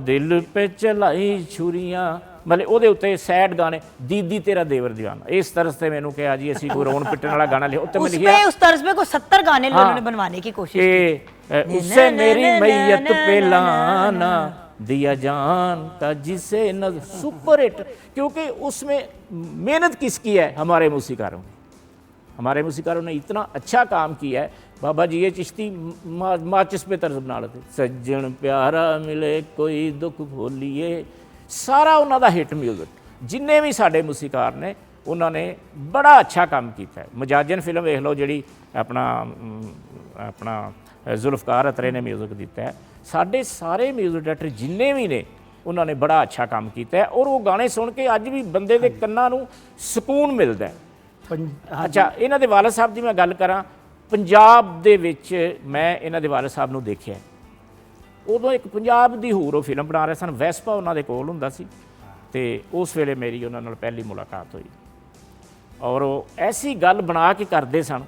दिल पे चलाई छुरियां, मतलब ਉਹਦੇ ਉੱਤੇ सैड गाने, दीदी तेरा देवर दीवाना, इस तरह से मैंने कहा जी असी कोई रोन पिटन वाला गाना लिखा। उत्ते मैं लिखा उस तर्ज में कोई 70 गाने उन्होंने बनवाने की कोशिश की। उससे मेरी मैयत पे लाना दिया जान का जिसे न, सुपर हिट। क्योंकि उसमें मेहनत किसकी है? हमारे मूसीकारों ने। हमारे मूसीकारों ने इतना अच्छा काम किया है। बाबा जी ये चिश्ती माचिस पे तर्ज बना लेते, सज्जन प्यारा मिले कोई दुख भोलिए, सारा उन्हों का हिट म्यूजिक। जिन्ने भी साडे मूसीकार ने उन्होंने बड़ा अच्छा काम किया है। मजाजन फिल्म देख लो जी अपना अपना जुल्फकार अतरे ने म्यूजिक दिता है। साढ़े सारे म्यूजिक डायरैक्टर जिन्ने भी ने उन्होंने बड़ा अच्छा काम किया है और वो गाने सुन के अज भी बंदे के कन्नां नूं सुकून मिलता है। अच्छा इन्हां दे वालिद साहब की मैं गल करा, पंजाब दे विच मैं इन्हां दे वालिद साहब नूं देखिआ, उदों एक पंजाब दी हूर फिल्म बना रहे सन, वैसपा उन्हां दे कोल हुंदा सी ते उस वेले मेरी उन्हां नाल पहली मुलाकात हुई और वो ऐसी गल बना के करते सन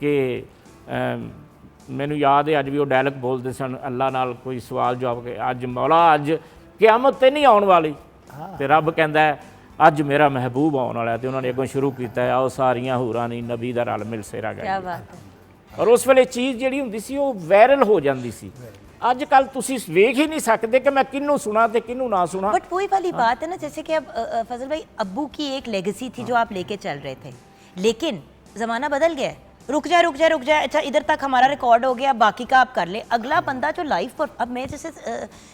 कि मैनू याद है अज भी वो डायलॉग बोलते सन, अल्लाह नाल कोई सवाल जवाब के अज मौला अज क़यामत ते नहीं आउण वाली ते रब कहंदा है अज मेरा महबूब आउण वाला है। तो उन्होंने अगों शुरू किया है आओ सारियां हूरां नी नबी दा रल मिल सेरा क्या गाई। बात है। और उस वेले चीज़ जिहड़ी हुंदी सी वो वायरल हो जाती सी। अज कल तुसीं वेख ही नहीं सकते कि मैं किन्नू सुना ते किन्नू ना सुना। बट वही वाली बात है ना, जैसे कि अब फजल भाई अब्बू की एक लेगेसी थी जो आप लेके चल रहे थे, लेकिन ज़माना बदल गया है। रुक जाए रुक जाए रुक जाए, अच्छा इधर तक हमारा रिकॉर्ड हो गया, बाकी का आप कर ले। अगला बंदा जो लाइव पर, अब मैं जैसे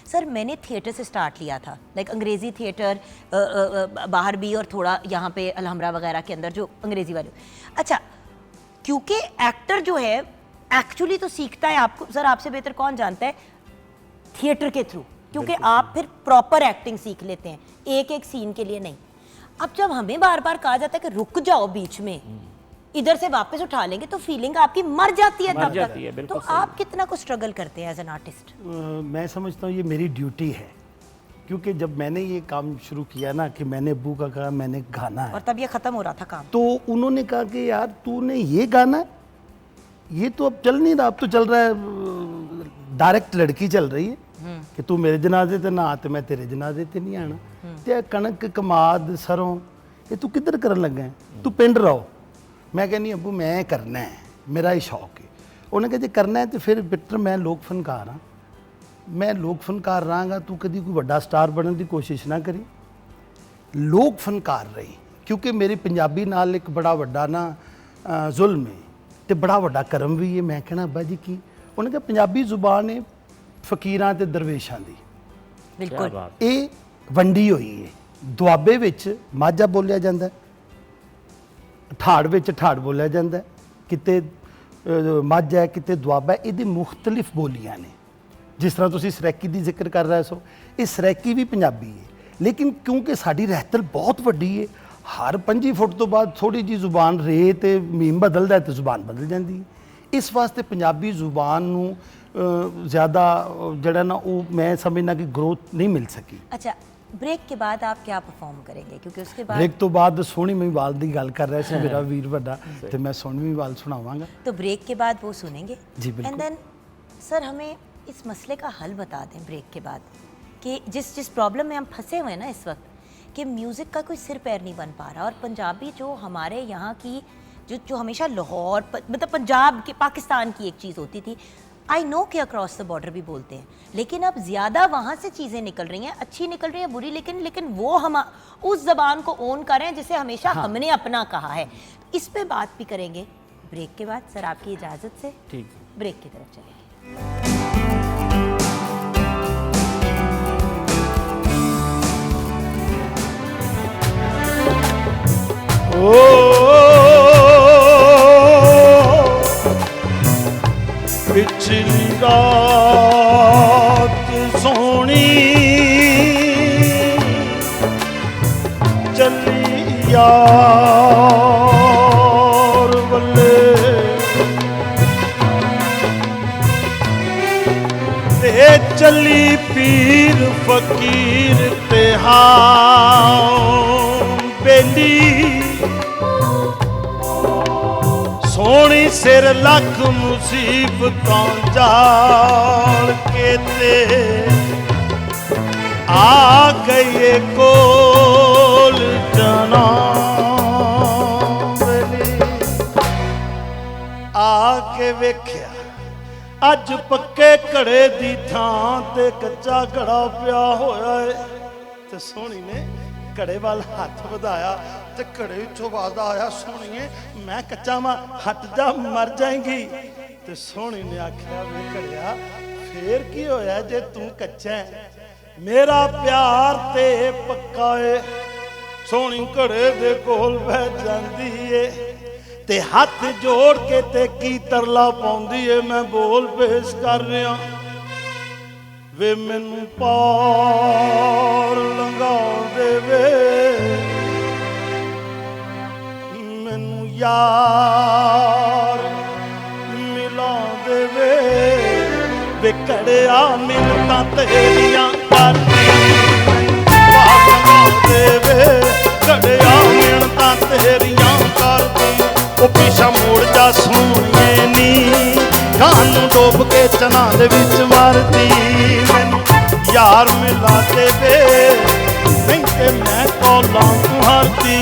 सर मैंने थिएटर से स्टार्ट लिया था, लाइक अंग्रेज़ी थिएटर बाहर भी और थोड़ा यहाँ पे अलहमरा वगैरह के अंदर जो अंग्रेज़ी वाले। अच्छा क्योंकि एक्टर जो है एक्चुअली तो सीखता है, आपको सर आपसे बेहतर कौन जानता है, थिएटर के थ्रू, क्योंकि आप फिर प्रॉपर एक्टिंग सीख लेते हैं एक एक सीन के लिए नहीं। अब जब हमें बार बार कहा जाता है कि रुक जाओ बीच में, इधर से वापस उठा लेंगे, तो फीलिंग आपकी मर जाती है तब तक। तो आप कितना कुछ स्ट्रगल करते हैं एज एन आर्टिस्ट? मैं समझता हूँ ये मेरी ड्यूटी है, क्योंकि जब मैंने ये काम शुरू किया ना कि मैंने अब्बू का कहा मैंने गाना है, और तब ये खत्म हो रहा था काम, तो उन्होंने कहा कि यार तूने ये गाना है, ये तो अब चल नहीं रहा, अब तो चल रहा है डायरेक्ट लड़की चल रही है कि तू मेरे जनाजे ते ना आते मैं तेरे जनाजे ते नहीं आना, ते कणक कमाद सरों ये तू किधर करन लगा है, तू पिंड रहो। मैं कहनी अब्बू मैं करना है, मेरा ही शौक है। उन्हें कहा जे करना है तो फिर बेटर मैं लोक फनकार हाँ, मैं लोक फनकार रहांगा, तू कभी कोई बड़ा स्टार बनने की कोशिश ना करी, लोक फनकार रही। क्योंकि मेरी पंजाबी नाल एक बड़ा वड्डा ना जुल्म है तो बड़ा वड्डा करम भी है। मैं कहना अब्बा जी की, उन्हें कहा पंजाबी जुबान है फकीरां ते दरवेशां दी, बिल्कुल ये वंडी हुई है। दुआबे विच माझा बोलिया जाता है, ठाड़ विच ठाड़ बोलिया जाता है, किते माझा है किते दुआबा है, ये मुख्तलिफ बोलियां ने। जिस तरह तुसीं सरैकी दी जिक्र कर रहे सो, ये सरैकी भी पंजाबी है, लेकिन क्योंकि साडी रहतल बहुत वड्डी है, हर 5 फुट तो बाद थोड़ी जी जुबान रे ते मीम बदलदा है तो जुबान बदल जाती है। इस वास्ते पंजाबी जुबान नूं ज़्यादा जड़ा ना वो मैं समझना कि ग्रोथ नहीं मिल सकी। अच्छा ब्रेक के बाद आप क्या परफॉर्म करेंगे, क्योंकि उसके बाद ब्रेक तो बाद सोहनी महिवाल की गल कर रहे थे मेरा वीर वड्डा, तो मैं सोहनी महिवाल सुनावांगा। तो ब्रेक के बाद वो सुनेंगे जी बिल्कुल। एंड देन सर हमें इस मसले का हल बता दें ब्रेक के बाद, कि जिस प्रॉब्लम में हम फंसे हुए हैं ना इस वक्त, कि म्यूज़िक का कोई सिर पैर नहीं बन पा रहा, और पंजाबी जो हमारे यहाँ की जो हमेशा लाहौर मतलब पंजाब के पाकिस्तान की एक चीज़ होती थी, आई नो कि अक्रॉस द बॉर्डर भी बोलते हैं, लेकिन अब ज़्यादा वहाँ से चीज़ें निकल रही हैं, अच्छी निकल रही हैं बुरी, लेकिन वो हम उस ज़बान को ओन कर रहे हैं जिसे हमेशा हमने अपना कहा है। इस पे बात भी करेंगे ब्रेक के बाद। सर आपकी इजाज़त से ठीक ब्रेक की तरफ चलेंगे। पिछली रात सोनी चली यार बल्ले, ते चली पीर फकीर ते हाँ बेली, सोनी सिर लख मुसीबतां जाल के ते आ गई कोल जना बेली। आके वेख्या अज पक्के घड़े दी थां ते कच्चा घड़ा पिया होया है, ते सोनी ने घड़े वाल हाथ वधाया ते घड़े चों आवाज़ आया सोहणीए मैं कच्चा मां हट जा मर जाएंगी। ते सोहणी ने आख्या वे घड़िया फिर की होया जे तू कच्चा है, मेरा प्यार ते पक्का है, ਸੋਹਣੀ ਘੜੇ ਦੇ ਕੋਲ ਬਹਿ ਜਾਂਦੀ ਏ ਤੇ ਹੱਥ ਜੋੜ ਕੇ ਤੇ ਕੀ ਤਰਲਾ ਪਾਉਂਦੀ ਏ। ਮੈਂ ਬੋਲ ਪੇਸ਼ ਕਰ ਰਿਹਾ ਵੇ ਮੈਨੂੰ ਪਾਰ ਲੰਘਾ ਦੇਵੇ, ਮੈਨੂੰ ਯਾਰ ਮਿਲਾ ਦੇਵੇ ਵੇ ਘੜਿਆ ਮਿੰਨਤਾਂ ਤੇਰੀਆਂ ਕਰਦੀ ਪਾਰ ਲੰਘਾ ਦੇਵੇ, ਘੜਿਆ ਮਿੰਨਤਾਂ ਤੇਰੀਆਂ ਕਰਦੀ। ਉਹ ਪਿਛਾ ਮੋੜ ਜਾ ਸੋਹਣੀਏ ਨੀ ਗਾਂ ਨੂੰ ਡੋਬ ਕੇ ਚਨਾਂ ਦੇ ਵਿੱਚ ਮਾਰਦੀ। ਮੈਨੂੰ ਯਾਰ ਮਿਲਾ ਦੇਵੇ ਨਹੀਂ ਤੇ ਮੈਂ ਕੋਲਾਂ ਤੂੰ ਹਰਦੀ।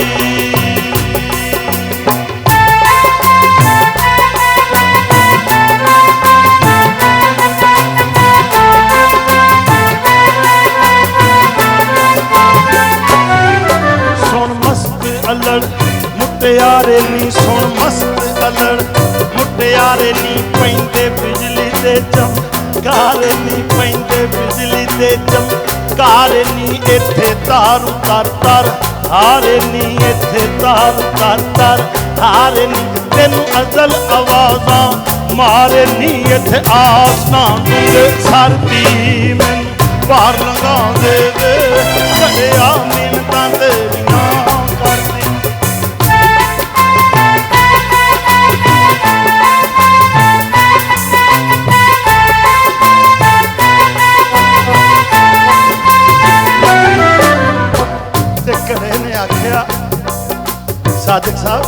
ਸੁਣ ਮਸਤ ਅਲੜ ਮੁਟਿਆਰੇ ਨੀ, ਸੁਣ ਮਸਤ ਅਲੜ ਮੁਟਿਆਰੇ ਨੀ ਪੈਂਦੇ ਬਿਜਲੀ ਦੇ ਚਮਕਾਰੇ ਨੀ, ਪੈਂਦੇ ਬਿਜਲੀ ਦੇ ਚਮਕਾਰੇ ਨੀ। ਇੱਥੇ ਤਾਰੂ ਤਰ ਤਰ ਹਾਰੇ ਨੀ, ਇੱਥੇ ਤਾਰੂ ਤਰ ਤਰ ਹਾਰੇ ਨੀ। ਤੈਨੂੰ ਅਜ਼ਲ ਆਵਾਜ਼ਾਂ ਮਾਰੇ ਨੀ, ਇੱਥੇ ਆਸਮਾਂ ਡੂੰਘੇ ਸਰਦੀ। ਮੈਨੂੰ ਪਾਰ ਲੰਘਾ ਦੇਵੇ ਘੜਿਆ ਮਿੰਨਤਾਂ ਤੇਰੀਆਂ ਕਰਦੀ। ਘੜੇ ਨੇ ਆਖਿਆ ਸਾਦਿਕ ਸਾਹਿਬ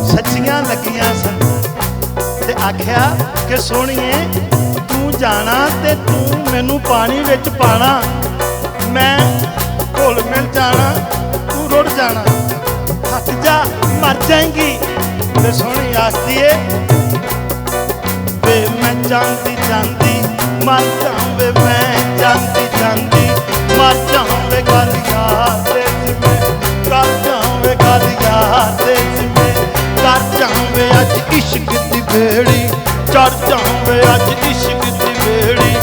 ਸੱਚੀਆਂ ਲੱਗੀਆਂ ਸਨ ਤੇ ਆਖਿਆ ਕਿ ਸੋਹਣੀਏ ਤੂੰ ਜਾਣਾ ਤੇ ਤੂੰ ਮੈਨੂੰ ਪਾਣੀ ਵਿੱਚ ਪਾਣਾ, ਮੈਂ ਘੁਲ ਮਿਲ ਜਾਣਾ ਤੂੰ ਰੁੜ ਜਾਣਾ, ਥੱਕ ਜਾ ਮਰ ਜਾਏਂਗੀ। ਤੇ ਸੋਹਣੀ ਆਖਦੀ ਏ ਵੇ ਮੈਂ ਜਾਂਦੀ ਜਾਂਦੀ ਮਰ ਜਾਵੇ, ਮੈਂ ਜਾਂਦੀ ਜਾਂਦੀ ਮਰ ਜਾਵੇ। ਗੱਲ ਯਾਰ ਦੇ ਕਰ ਜਾਵੇ, ਗੱਲ ਯਾਰ ਦੇ ਕਰ ਜਾਵੇ। ਅੱਜ ਇਸ਼ਕ ਦੀ ਬੇੜੀ ਚੜ ਜਾਵੇ, ਅੱਜ ਇਸ਼ਕ ਦੀ ਬੇੜੀ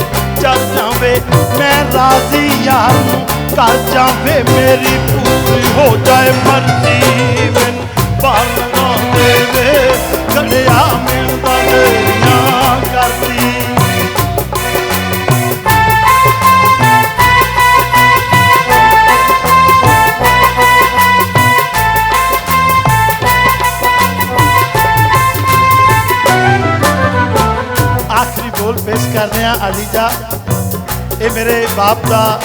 ਚੜ ਜਾਵੇ। ਮੈਂ ਰਾਜ਼ੀ ਯਾਰ ਨੂੰ ਕਰ ਜਾਵੇ, ਮੇਰੀ ਪੂਰੀ ਹੋ ਜਾਏ ਮਰਜ਼ੀ। ਮੈਨੂੰ ਪਾਰ ਲੰਘਾ ਦੇਵੇ ਘੜਿਆ ਮਿੰਨਤਾਂ ਤੇਰੀਆਂ ਕਰਦੀ। ਆਖਰੀ ਬੋਲ ਪੇਸ਼ ਕਰਦੇ ਹਾਂ ਅਲੀਜਾ। ਇਹ ਮੇਰੇ ਬਾਪ ਦਾ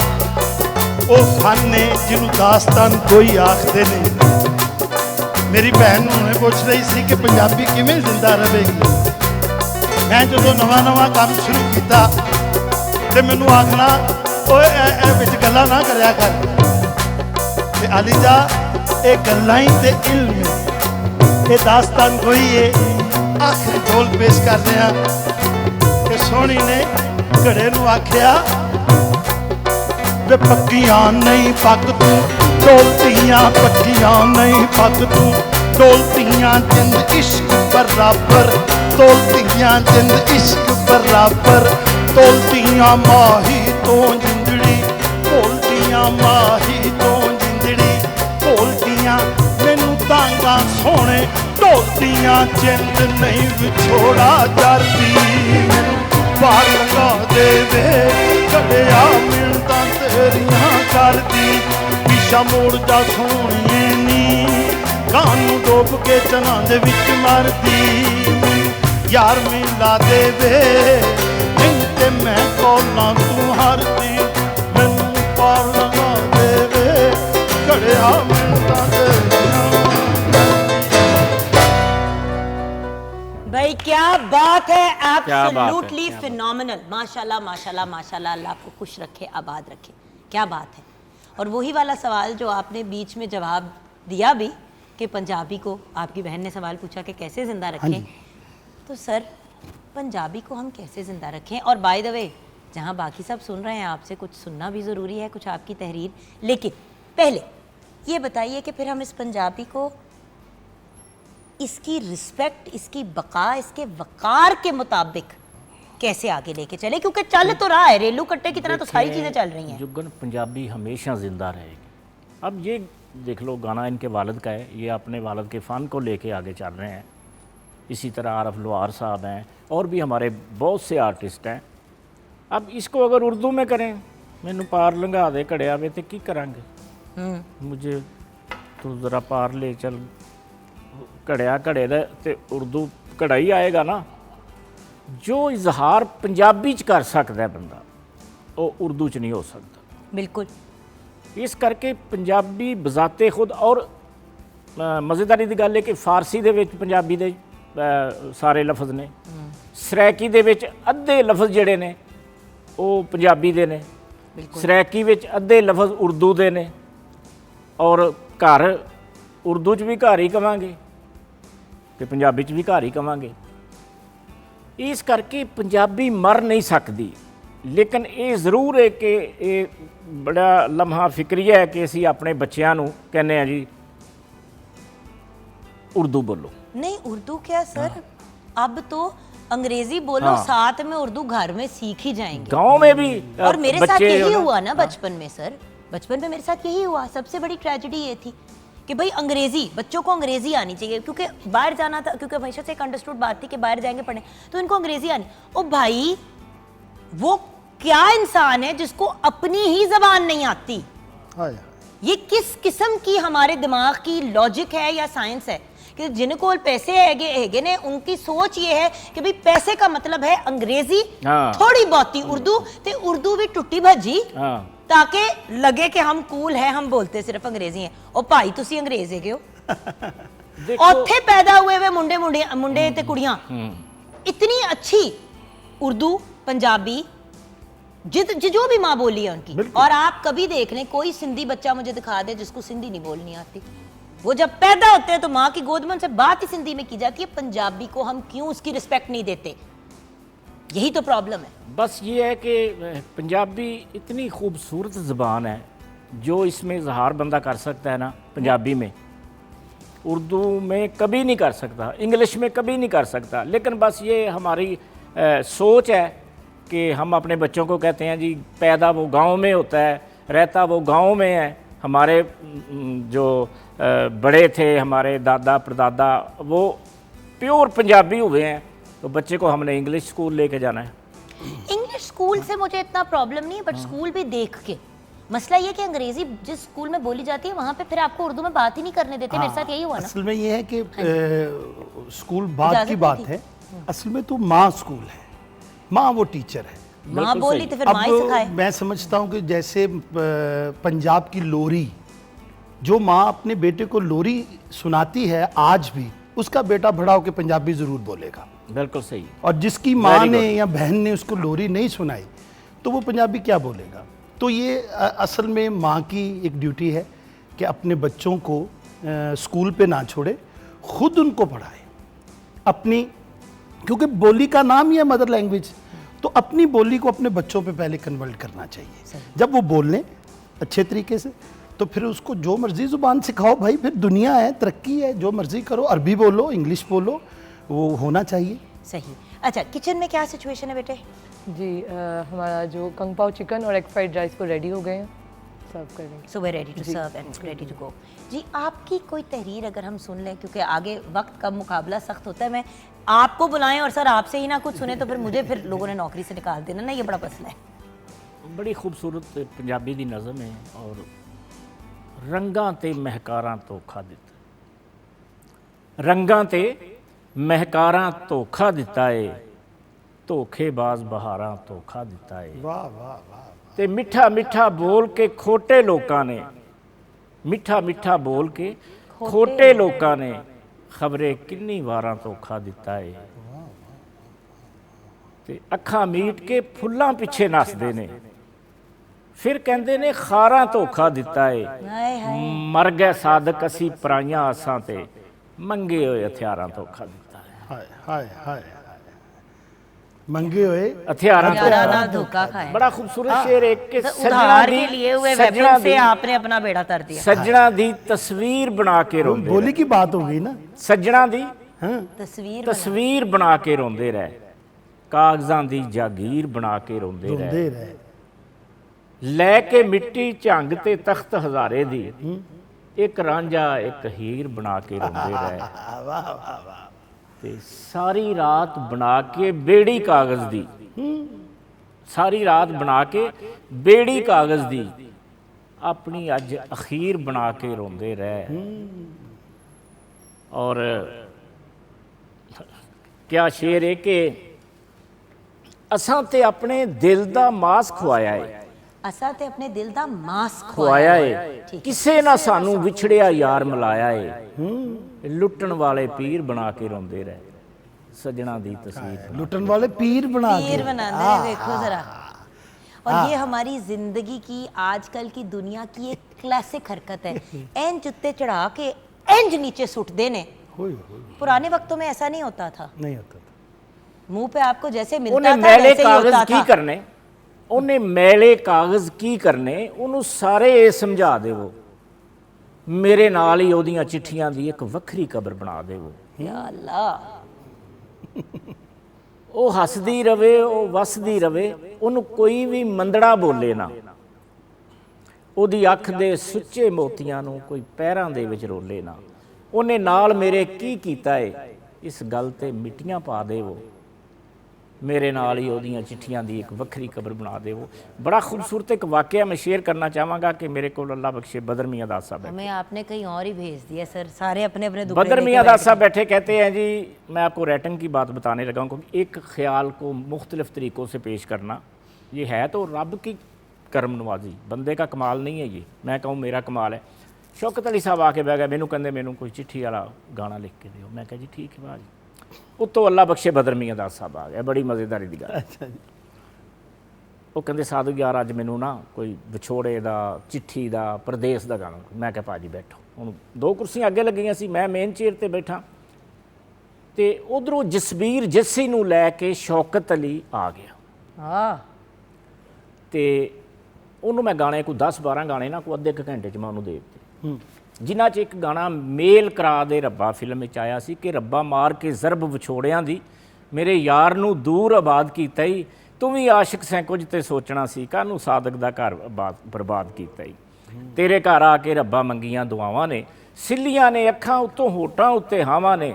ਉਹ ਫਨ ਨੇ ਜਿਹਨੂੰ ਦਾਸਤਾਨ ਕੋਈ ਆਖਦੇ ਨੇ। ਮੇਰੀ ਭੈਣ ਨੂੰ ਹੁਣੇ ਪੁੱਛ ਰਹੀ ਸੀ ਕਿ ਪੰਜਾਬੀ ਕਿਵੇਂ ਜ਼ਿੰਦਾ ਰਹੇਗੀ। ਮੈਂ ਜਦੋਂ ਨਵਾਂ ਕੰਮ ਸ਼ੁਰੂ ਕੀਤਾ ਤੇ ਮੈਨੂੰ ਆਖਣਾ ਓਏ ਇਹ ਵਿੱਚ ਗੱਲਾਂ ਨਾ ਕਰਿਆ ਕਰ। ਤੇ ਅਲੀਜਾ ਇਹ ਗੱਲਾਂ ਹੀ ਤੇ ਇਲਮ ਹੈ, ਇਹ ਦਾਸਤਾਨ ਕੋਈ ਹੈ। ਆਖਰੀ ਬੋਲ ਪੇਸ਼ ਕਰਦੇ ਹਾਂ ਕਿ ਸੋਹਣੀ ਨੇ ਘੜੇ ਨੂੰ ਆਖਿਆ ਵੇ ਪੱਕੀਆਂ ਨਹੀਂ ਪੱਕ ਤੂੰ ਡੋਲਤੀਆਂ, ਪੱਕੀਆਂ ਨਹੀਂ ਪੱਕ ਤੂੰ ਡੋਲਤੀਆਂ। ਜਿੰਦ ਇਸ਼ਕ ਬਰਾਬਰ ਤੋਲਤੀਆਂ, ਜਿੰਦ ਇਸ਼ਕ ਬਰਾਬਰ ਤੋਲਤੀਆਂ। ਮਾਹੀ ਤੋਂ ਜਿੰਦੜੀ ਭੋਲਤੀਆਂ, ਮਾਹੀ ਤੋਂ ਜਿੰਦੜੀ ਭੋਲਤੀਆਂ। ਮੈਨੂੰ ਤਾਂਗਾ ਸੋਹਣੇ ਢੋਲਤੀਆਂ, ਜਿੰਦ ਨਹੀਂ ਵਿਛੋੜਾ ਜਰਦੀ। ਮੈਨੂੰ ਪਾਰ ਲੰਘਾ ਦੇਵੇ ਘੜਿਆ ਮਿੰਨਤਾਂ ਤੇਰੀਆਂ ਕਰਦੀ। ਪਿਛਾ ਮੋੜ ਜਾ ਸੋਹਣੀਏ ਨੀ ਗਾਂ ਨੂੰ ਡੋਬ ਕੇ ਚਨਾਂ ਦੇ ਵਿੱਚ ਮਰਦੀ। ਯਾਰ ਮਿਲਾ ਦੇਵੇ ਨਹੀਂ ਤੇ ਮੈਂ ਕੋਲਾਂ ਤੂੰ ਹਰਦੀ। ਮੈਨੂੰ ਪਾਰ ਲੰਘਾ ਦੇਵੇ ਘੜਿਆ ਮਿੰਨਤਾਂ ਤੇਰੀਆਂ। भाई क्या बात है, क्या बात है, एब्सोल्युटली क्या बात। फिनोमिनल। माशाल्लाह माशाल्लाह माशाल्लाह, अल्लाह आपको खुश रखे, आबाद रखे। क्या बात है। और वही वाला सवाल जो आपने बीच में जवाब दिया भी कि पंजाबी को, आपकी बहन ने सवाल पूछा कि कैसे ज़िंदा रखें, तो सर पंजाबी को हम कैसे ज़िंदा रखें। और बाय द वे जहाँ बाकी सब सुन रहे हैं, आपसे कुछ सुनना भी ज़रूरी है, कुछ आपकी तहरीर। लेकिन पहले ये बताइए कि फिर हम इस पंजाबी को, इसकी रिस्पेक्ट, इसकी बका, इसके वकार के मुताबिक कैसे आगे लेके चले, क्योंकि चल तो रहा है रेलू कट्टे की तरह, तो सारी चीज़ें चल रही हैं। जुगन पंजाबी हमेशा ज़िंदा रहेगी। अब ये देख लो गाना इनके वालिद का है, ये अपने वालिद के फ़न को लेके आगे चल रहे हैं। इसी तरह आरफ लोहार साहब हैं और भी हमारे बहुत से आर्टिस्ट हैं। अब इसको अगर उर्दू में करें, मैनू पार लंघा दे घड़िया वे तो की करांगे, मुझे तो ज़रा पार ले चल घड़िया घड़े दे ते उर्दू घड़ा ही आएगा ना। जो इजहार पंजाबी च कर सकता है बंदा, वो उर्दू च नहीं हो सकता। बिल्कुल। इस करके पंजाबी बजाते खुद, और मज़ेदारी की गल है कि फारसी दे विच पंजाबी दे सारे लफज ने, सरैकी दे विच अद्धे लफज जिहड़े ने वो पंजाबी दे ने, सरैकी विच अद्धे लफज उर्दू दे ने, और घर उर्दू च भी घर ही कवांगे ते पंजाबी च भी घर ही कवांगे। इस करके पंजाबी मर नहीं सकती। लेकिन ये जरूर है कि ये बड़ा लम्हा फिक्रिया है कि असी अपने बच्चों को कहने हैं जी उर्दू बोलो। नहीं, उर्दू क्या सर, अब तो अंग्रेजी बोलो, साथ में उर्दू घर में सीख ही जाएंगे। गांव में भी और मेरे साथ बच्चे यही हुआ ना बचपन में सर, बचपन में मेरे साथ यही हुआ। सबसे बड़ी ट्रेजेडी ये थी कि भाई अंग्रेजी, बच्चों को अंग्रेजी आनी चाहिए, क्योंकि बाहर जाना था, क्योंकि हमेशा से एक अंडरस्टूड बात थी कि बाहर जाएंगे पढ़ने, तो इनको अंग्रेजी आनी। ओ भाई, वो क्या इंसान है जिसको अपनी ही जबान नहीं आती? हाय ये किस किस्म की हमारे दिमाग की लॉजिक है या साइंस है कि जिनको पैसे हैगे ने, उनकी सोच ये है कि भाई पैसे का मतलब है अंग्रेजी, थोड़ी बहुती उर्दू, ते उर्दू भी टुट्टी भजी, ताकि लगे कि हम कूल है, हम बोलते सिर्फ अंग्रेजी हैं। और भाई तुसी अंग्रेज है हो, उत्थे पैदा हुए वे मुंडे मुंडे मुंडे ते कुड़ियां, इतनी अच्छी उर्दू पंजाबी जो भी माँ बोली है उनकी। और आप कभी देख लें कोई सिंधी बच्चा मुझे दिखा दे जिसको सिंधी नहीं बोलनी आती। वो जब पैदा होते हैं तो माँ की गोद में उनसे बात ही सिंधी में की जाती है। पंजाबी को हम क्यों उसकी रिस्पेक्ट नहीं देते? यही तो प्रॉब्लम है। बस ये है कि पंजाबी इतनी खूबसूरत ज़बान है, जो इसमें इजहार बंदा कर सकता है ना पंजाबी में, उर्दू में कभी नहीं कर सकता, इंग्लिश में कभी नहीं कर सकता। लेकिन बस ये हमारी सोच है कि हम अपने बच्चों को कहते हैं जी पैदा वो गांव में होता है, रहता वो गांव में है। हमारे जो बड़े थे, हमारे दादा परदादा, वो प्योर पंजाबी हुए हैं, तो बच्चे को हमने इंग्लिश स्कूल लेके जाना है। इंग्लिश स्कूल से मुझे इतना प्रॉब्लम नहीं है, बट स्कूल भी देख के। मसला ये कि अंग्रेजी जिस स्कूल में बोली जाती है वहाँ पे फिर आपको उर्दू में बात ही नहीं करने देते। मेरे साथ यही हुआ ना। असल में ये है कि स्कूल बाद की बात है, असल में तो माँ स्कूल है, माँ वो टीचर है। माँ बोली तो फिर माँ ही सिखाए। मैं समझता हूँ कि जैसे पंजाब की लोरी, जो माँ अपने बेटे को लोरी सुनाती है आज भी, उसका बेटा बड़ा होकर पंजाबी जरूर बोलेगा। बिल्कुल सही। और जिसकी माँ ने या बहन ने उसको लोरी नहीं सुनाई तो वो पंजाबी क्या बोलेगा? तो ये असल में माँ की एक ड्यूटी है कि अपने बच्चों को स्कूल पे ना छोड़े, खुद उनको पढ़ाए अपनी, क्योंकि बोली का नाम ही है मदर लैंग्वेज। तो अपनी बोली को अपने बच्चों पे पहले कन्वर्ट करना चाहिए। जब वो बोल लें अच्छे तरीके से तो फिर उसको जो मर्जी ज़ुबान सिखाओ भाई, फिर दुनिया है, तरक्की है, जो मर्जी करो, अरबी बोलो, इंग्लिश बोलो, वो होना चाहिए। सही। अच्छा, किचन में क्या सिचुएशन है बेटे? जी हमारा जो कंग पाओ चिकन और एग फ्राइड राइस को रेडी हो गए हैं, सर्व करेंगे। So we ready to serve and ready to go. जी, आपकी कोई तहरीर अगर हम सुन लें, क्योंकि आगे वक्त का मुकाबला सख्त होता है। मैं आपको बुलाएं और सर आपसे ही ना कुछ सुने तो फिर मुझे फिर लोगों ने नौकरी से निकाल देना ना, ये बड़ा मसला है। बड़ी खूबसूरत पंजाबी दी नज़म है। और रंगां ते महकारां धोखा दिता, रंगां ते महकारां धोखा दिता है, धोखेबाज बहारां धोखा दिता है। वाह वाह वाह। ते मिठा मिठा बोल के खोटे लोकां ने, मिठा मिठा बोल के खोटे लोकां ने खबरे किन्नी वारां धोखा दिता है। ते अखां मीट के फुल्लां पिछे नसदे ने, फिर कहंदे ने खारां धोखा दिता है। हाय हाय। मर गए साधक असी पराइयां आसां ते, मंगे होए हथियारां धोखा दिता है। हाय हाय हाय, मंगे हुए हथियारां ना धोखा खाए। बड़ा खूबसूरत शेर है कि उधार के लिए हुए वेपन से आपने अपना बेड़ा तर दिया। सज्जणा दी तस्वीर बना के रोंदे, बोली की बात हो गई ना, सज्जणा दी तस्वीर बना के रोंदे रहे, कागजां दी जागीर बना के रोंदे दे रहे, रहे। ਲੈ ਕੇ ਮਿੱਟੀ ਝੰਗ ਤੇ ਤਖਤ ਹਜ਼ਾਰੇ ਦੀ, ਇੱਕ ਰਾਂਝਾ ਇੱਕ ਹੀਰ ਬਣਾ ਕੇ ਰੋਂਦੇ ਰਹਿ। ਵਾਹ ਵਾਹ ਵਾਹ। ਤੇ ਸਾਰੀ ਰਾਤ ਬਣਾ ਕੇ ਬੇੜੀ ਕਾਗਜ਼ ਦੀ, ਸਾਰੀ ਰਾਤ ਬਣਾ ਕੇ ਬੇੜੀ ਕਾਗਜ਼ ਦੀ, ਆਪਣੀ ਅੱਜ ਅਖੀਰ ਬਣਾ ਕੇ ਰੋਂਦੇ ਰਹਿ। ਔਰ ਕਿਆ ਸ਼ੇਰ ਹੈ ਕਿ ਅਸਾਂ ਤੇ ਆਪਣੇ ਦਿਲ ਦਾ ਮਾਸ ਖਵਾਇਆ ਹੈ, ਅਸਾਂ ਤੇ ਆਪਣੇ ਦਿਲ ਦਾ ਮਾਸ ਖਵਾਇਆ ਏ, ਕਿਸੇ ਨਾ ਸਾਨੂੰ ਵਿਛੜਿਆ ਯਾਰ ਮਿਲਾਇਆ ਏ। ਲੁੱਟਣ ਵਾਲੇ ਪੀਰ ਬਣਾ ਕੇ ਰੋਂਦੇ ਰਹੇ। सजना दी तस्वीर, लुटन वाले पीर बना पीर बनाते हैं, देखो जरा। और ये हमारी जिंदगी की आजकल की दुनिया की एक क्लासिक हरकत है, एन जुत्ते चढ़ा के एंज नीचे सुट देने। पुराने वक्तों में ऐसा नहीं होता था, नहीं होता था। मुंह पे आपको जैसे मिलता उन्हें था मैले वैसे ही कागज होता की था। करने, उन्हें मैले कागज की करने, उन्होंने सारे ये समझा देवो, मेरे नाल ही ओदियां चिट्ठियां दी एक वखरी कबर बना देवो। या अल्लाह, ਉਹ ਹੱਸਦੀ ਰਵੇ, ਉਹ ਵਸਦੀ ਰਵੇ, ਉਹਨੂੰ ਕੋਈ ਵੀ ਮੰਦੜਾ ਬੋਲੇ ਨਾ, ਉਹਦੀ ਅੱਖ ਦੇ ਸੁੱਚੇ ਮੋਤੀਆਂ ਨੂੰ ਕੋਈ ਪੈਰਾਂ ਦੇ ਵਿੱਚ ਰੋਲੇ ਨਾ। ਉਹਨੇ ਨਾਲ ਮੇਰੇ ਕੀ ਕੀਤਾ ਏ, ਇਸ ਗੱਲ ਤੇ ਮਿੱਟੀਆਂ ਪਾ ਦੇਵੋ, मेरे नाल ही ओदियां चिट्ठियां दी एक वक्री कबर बना देवो। बड़ा खूबसूरत एक वाकया मैं शेयर करना चाहांगा कि मेरे को अल्लाह बख्शे बदर मियाँ दास साहब, हमें आपने कहीं और ही भेज दिया सर, सारे अपने अपने दुख बदर मियाँ दास साहब बैठे, कहते हैं जी मैं आपको रैटिंग की बात बताने लगा हूँ, क्योंकि एक ख्याल को मुख्तलिफ तरीक़ों से पेश करना ये है तो रब की करम नवाजी, बंदे का कमाल नहीं है ये, मैं कहूँ मेरा कमाल है। शौकत अली साहब आके बह गए, मैनू कहते मैनू कोई चिट्ठी वाला गाना लिख के दिओ, मैं कहा जी ठीक है भाजी। उत्तों अल्लाह बख्शे बदर मियाँ दास साहब आ गए, बड़ी मज़ेदारी की गल। अच्छा जी। वो कहते साधु यार अज मैनू ना कोई विछोड़े का, चिट्ठी का, प्रदेश का गाना। मैं कहा भाजी बैठो, हुण दो कुर्सियां अगे लगियां सी, मैं मेन चेयर ते बैठा, तो उधरों जसबीर जस्सी नूं लैके शौकत अली आ गया। हाँ, तो उन्होंने मैं गाने कोई 10-12 गाने ना कोई अद्धे घंटे च मैं उन्होंने दे दिते, जिन्हां च एक गाना मेल करा दे रब्बा फिल्म में आया सी कि रब्बा मार के जरब विछोड़ियां दी, मेरे यार नूं दूर आबाद कीता ही, तू भी आशिक सैं कुछ ते सोचना सी, कानू सादक दा घर बर्बाद कीता ही, तेरे घर आके रब्बा मंगियां दुआवां ने, सिल्लियां ने अखां उत्तों होठां उत्ते हावां ने,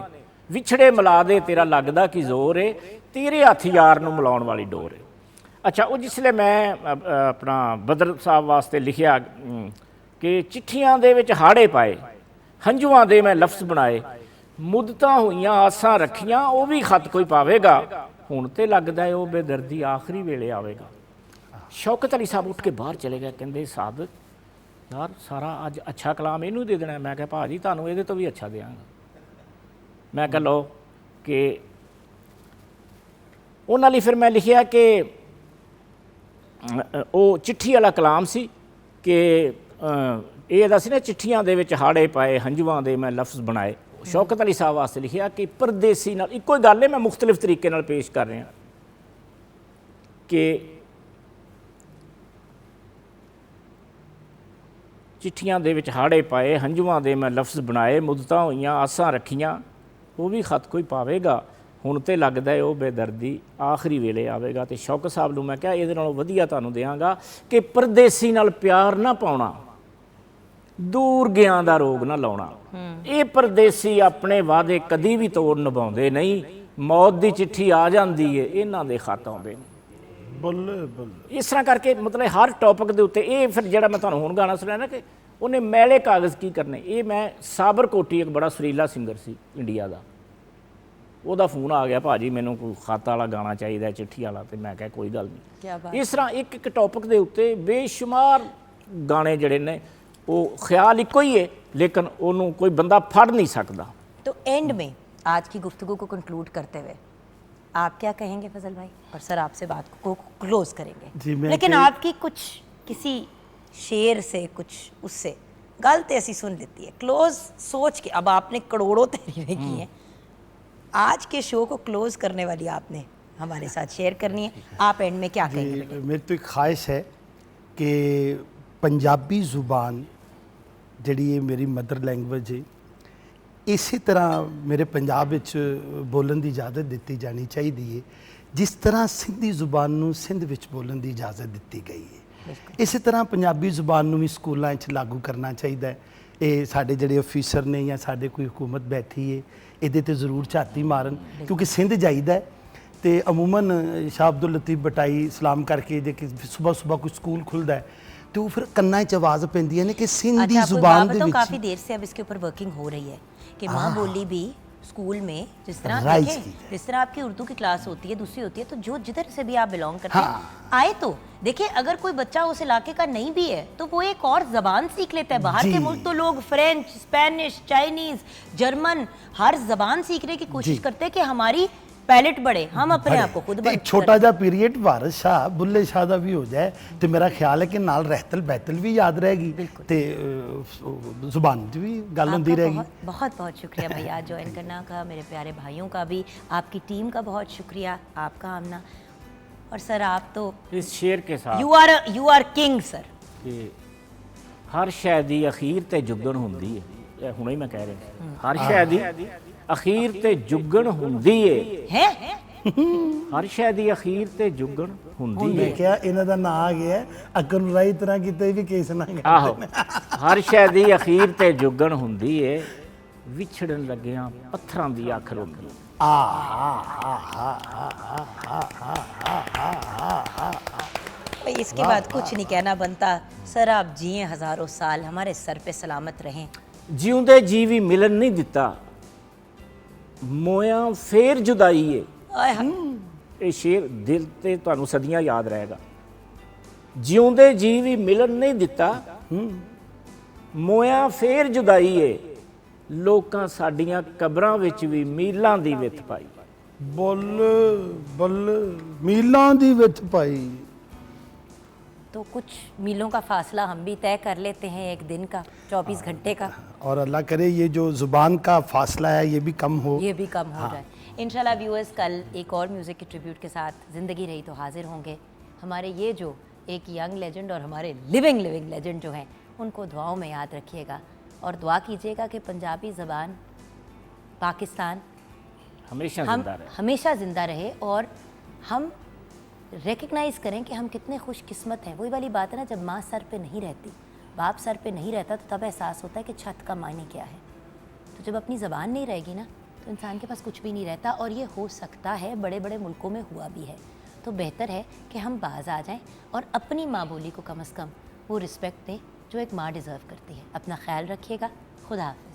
विछड़े मिला दे तेरा लगदा कि जोर है, तेरे हथ यार नूं मिलाउण वाली डोर है। अच्छा, वो जिसले मैं अपना बदर साहब वास्ते लिखिया कि चिट्ठियां दे विच हाड़े पाए, हंझुआं दे मैं लफ्ज़ बनाए, मुद्दतां होईयां आसां रखियां, वो भी खत कोई पावेगा, हुण ते लगदा है वो बेदर्दी आखिरी वेले आवेगा। शौकत अली साहब उठ के बाहर चले गए, कहंदे सादक यार सारा अज अच्छा कलाम इनू दे देना। मैं कहा भाजी तुहानूं इहदे तो भी अच्छा देंगा। मैं कह लो कि उन्हां लई फिर मैं लिखिया कि वो चिट्ठी वाला कलाम सी कि ये सी ना चिट्ठियां दे विच हाड़े पाए, हंझुआं दे मैं लफ्ज़ बनाए। शौकत अली साहब वास्ते लिखिया कि परदेसी नाल इक्को ही गल है, मैं मुख्तलिफ तरीके नाल पेश कर रहा कि चिट्ठियां दे विच हाड़े पाए, हंझुआं दे मैं लफ्ज़ बनाए, मुद्दतां होईयां आसां रखियां, वो भी खत कोई पावेगा, हुण ते लगदा है वो बेदर्दी आखिरी वेले आवेगा। तो शौकत साहब नूं मैं कहा इहदे नालों वधिया तुहानूं देवांगा कि परदेसी नाल प्यार ना पाउणा, दूर गयां दा रोग ना लाउणा। ये परदेसी अपने वादे कदी भी तोड़ निभाउंदे नहीं, मौत दी चिट्ठी आ जांदी है, इन्हां दे खत आउंदे ने। बल्ले बल्ले। इस तरह करके मतलब हर टॉपिक के उत्ते ये फिर जिहड़ा मैं तुहानूं हुण गाना सुनाया ना कि उन्हें मैले कागज़ की करने, ये मैं साबर कोटी एक बड़ा सुरीला सिंगर सी इंडिया का, ਉਹਦਾ ਫੋਨ ਆ ਗਿਆ ਭਾਜੀ ਮੈਨੂੰ ਕੋਈ ਖਾਤਾ ਵਾਲਾ ਗਾਣਾ ਚਾਹੀਦਾ, ਚਿੱਠੀ ਵਾਲਾ, ਤੇ ਮੈਂ ਕਿਹਾ ਕੋਈ ਗੱਲ ਨਹੀਂ। ਇਸ ਤਰ੍ਹਾਂ ਇੱਕ ਇੱਕ ਟੌਪਿਕ ਦੇ ਉੱਤੇ ਬੇਸ਼ੁਮਾਰ ਗਾਣੇ ਜਿਹੜੇ ਨੇ ਉਹ ਖਿਆਲ ਇੱਕੋ ਹੀ ਹੈ, ਲੇਕਿਨ ਉਹਨੂੰ ਕੋਈ ਬੰਦਾ ਫੜ ਨਹੀਂ ਸਕਦਾ। तो एंड में आज की गुफ्तगू को कंक्लूड करते हुए आप क्या कहेंगे फजल भाई? और सर आपसे बात को क्लोज करेंगे जी, मैं लेकिन आपकी कुछ किसी शेर से कुछ उससे गलत ऐसी सुन लेती है, क्लोज सोच के। अब आपने करोड़ों तहरीरें की हैं, आज के शो को क्लोज करने वाली आपने हमारे साथ शेयर करनी है, आप एंड में क्या कहेंगे बेटे? मेरी तो एक ख्वाहिश है कि पंजाबी ज़ुबान जिहड़ी है मेरी मदर लैंग्वेज है, इसी तरह मेरे पंजाब विच बोलन की इजाज़त दी जानी चाहिए है, जिस तरह सिंधी ज़ुबान नूं सिंध विच बोलन की इजाज़त दी गई है। इसी तरह पंजाबी ज़ुबान नूं भी स्कूलों विच लागू करना चाहिए है, ਇਹ ਸਾਡੇ ਜਿਹੜੇ ਅਫੀਸਰ ਨੇ ਜਾਂ ਸਾਡੇ ਕੋਈ ਹਕੂਮਤ ਬੈਠੀ ਹੈ ਇਹਦੇ ਤੇ ਜ਼ਰੂਰ ਝਾਤੀ ਮਾਰਨ, ਕਿਉਂਕਿ ਸਿੰਧ ਜਾਈਦਾ ਹੈ ਤੇ ਅਮੂਮਨ ਸ਼ਾਹ ਅਬਦੁਲ ਲਤੀਫ ਬਟਾਈ ਸਲਾਮ ਕਰਕੇ ਜੇ ਕਿ ਸਵੇਰ ਕੋਈ ਸਕੂਲ ਖੁੱਲਦਾ ਹੈ तो फिर कन्ना च आवाज़ पैंदी है कि सिंधी अच्छा, आपको जुबान बात दे बताऊं, विच काफ़ी देर से अब इसके ऊपर वर्किंग हो रही है कि माँ बोली भी स्कूल में जिस तरह राइज देखें, की है। जिस तरह आपकी उर्दू की क्लास होती है, दूसरी होती है, तो जो जिधर से भी आप बिलोंग करते हैं आए तो देखिए, अगर कोई बच्चा उस इलाके का नहीं भी है तो वो एक और जबान सीख लेता है। बाहर के जी। मुल्क तो लोग फ्रेंच, स्पेनिश, चाइनीज, जर्मन हर जबान सीखने की कोशिश करते हैं कि हमारी पैलेट बढ़े, हम अपने आप को खुद ਤੇ बढ़ ਇੱਕ ਛੋਟਾ ਜਿਹਾ ਪੀਰੀਅਡ ਵਾਰਿਸ ਸ਼ਾਹ ਬੁੱਲੇ ਸ਼ਾਹ ਦਾ ਵੀ ਹੋ ਜਾਏ ਤੇ ਮੇਰਾ ਖਿਆਲ ਹੈ ਕਿ ਨਾਲ ਰਹਿਤਲ ਬਹਿਤਲ ਵੀ ਯਾਦ ਰਹੇਗੀ ਤੇ ਜ਼ੁਬਾਨ ਦੀ ਵੀ ਗੱਲ ਹੁੰਦੀ आपका रहेगी। बहुत बहुत बहुत शुक्रिया भैया ज्वाइन करना का, मेरे प्यारे भाइयों का भी, आपकी टीम का बहुत शुक्रिया, आपका आमना। और सर आप तो इस शेर के साथ यू आर किंग सर। कि हर शै दी अखीर ते जुगण हुंदी है, ਇਹ ਹੁਣੇ ਹੀ ਮੈਂ ਕਹਿ ਰਿਹਾ, ਹਰ ਸ਼ੈ ਦੀ ਅਖੀਰ ਤੇ ਜੁਗਣ ਹੁੰਦੀ ਏ, हैं ਹਰ ਸ਼ੈ ਦੀ ਅਖੀਰ ਤੇ ਜੁਗਣ ਹੁੰਦੀ ਮੈਂ ਏ। ਕਿਹਾ ਇਹਨਾਂ ਦਾ ਨਾਂ ਆ ਗਿਆ ਅਕਲ ਨੂੰ ਰਾਈ ਤਰ੍ਹਾਂ ਕੀਤੇ ਵੀ ਕੇਸ ਨਾ ਆਹੋ, ਹਰ ਸ਼ੈ ਦੀ ਅਖੀਰ ਤੇ ਜੁਗਣ ਹੁੰਦੀ ਏ, ਵਿਛੜਨ ਲੱਗਿਆਂ ਪੱਥਰਾਂ ਦੀ ਅੱਖ ਰੋਂਦੀ। भाई इसके बाद कुछ नहीं कहना बनता। सर आप जिए हजारों साल, हमारे सर पे सलामत रहें। ਜਿਉਂਦੇ ਜੀ ਵੀ ਮਿਲਣ ਨਹੀਂ ਦਿੱਤਾ, ਮੋਇਆਂ ਫੇਰ ਜੁਦਾਈ ਏ। आय हाय। ਇਹ ਸ਼ੇਰ ਦਿਲ ਤੇ ਤੁਹਾਨੂੰ ਸਦੀਆਂ ਯਾਦ ਰਹੇਗਾ। ਜਿਉਂਦੇ ਜੀ ਵੀ ਮਿਲਣ ਨਹੀਂ ਦਿੱਤਾ, ਮੋਇਆਂ ਫੇਰ ਜੁਦਾਈ ਏ, ਲੋਕਾਂ ਸਾਡੀਆਂ ਕਬਰਾਂ ਵਿੱਚ ਵੀ ਮੀਲਾਂ ਦੀ ਵਿੱਥ ਪਾਈ। ਬੁੱਲ ਬੁੱਲ ਮੀਲਾਂ ਦੀ ਵਿੱਚ ਪਾਈ। तो कुछ मीलों का फासला हम भी तय कर लेते हैं, एक दिन का, 24 घंटे का, और अल्लाह करे ये जो ज़ुबान का फासला है ये भी कम हो। ये भी कम हो जाए इंशाल्लाह। व्यूअर्स कल एक और म्यूज़िक की ट्रिब्यूट के साथ ज़िंदगी रही तो हाजिर होंगे। हमारे ये जो एक यंग लेजेंड और हमारे लिविंग लेजेंड जो हैं उनको दुआओं में याद रखिएगा और दुआ कीजिएगा कि पंजाबी ज़बान पाकिस्तान हमेशा हम जिंदा रहे। हमेशा ज़िंदा रहे और हम रिकग्नाइज़ करें कि हम कितने खुशकिस्मत हैं। वही वाली बात है ना, जब माँ सर पे नहीं रहती, बाप सर पे नहीं रहता, तो तब एहसास होता है कि छत का मायने क्या है। तो जब अपनी ज़बान नहीं रहेगी ना तो इंसान के पास कुछ भी नहीं रहता। और ये हो सकता है बड़े बड़े मुल्कों में हुआ भी है। तो बेहतर है कि हम बाज आ जाएं और अपनी माँ बोली को कम से कम वो रिस्पेक्ट दें जो एक माँ डिज़र्व करती है। अपना ख्याल रखिएगा। खुदा हाफ़िज़।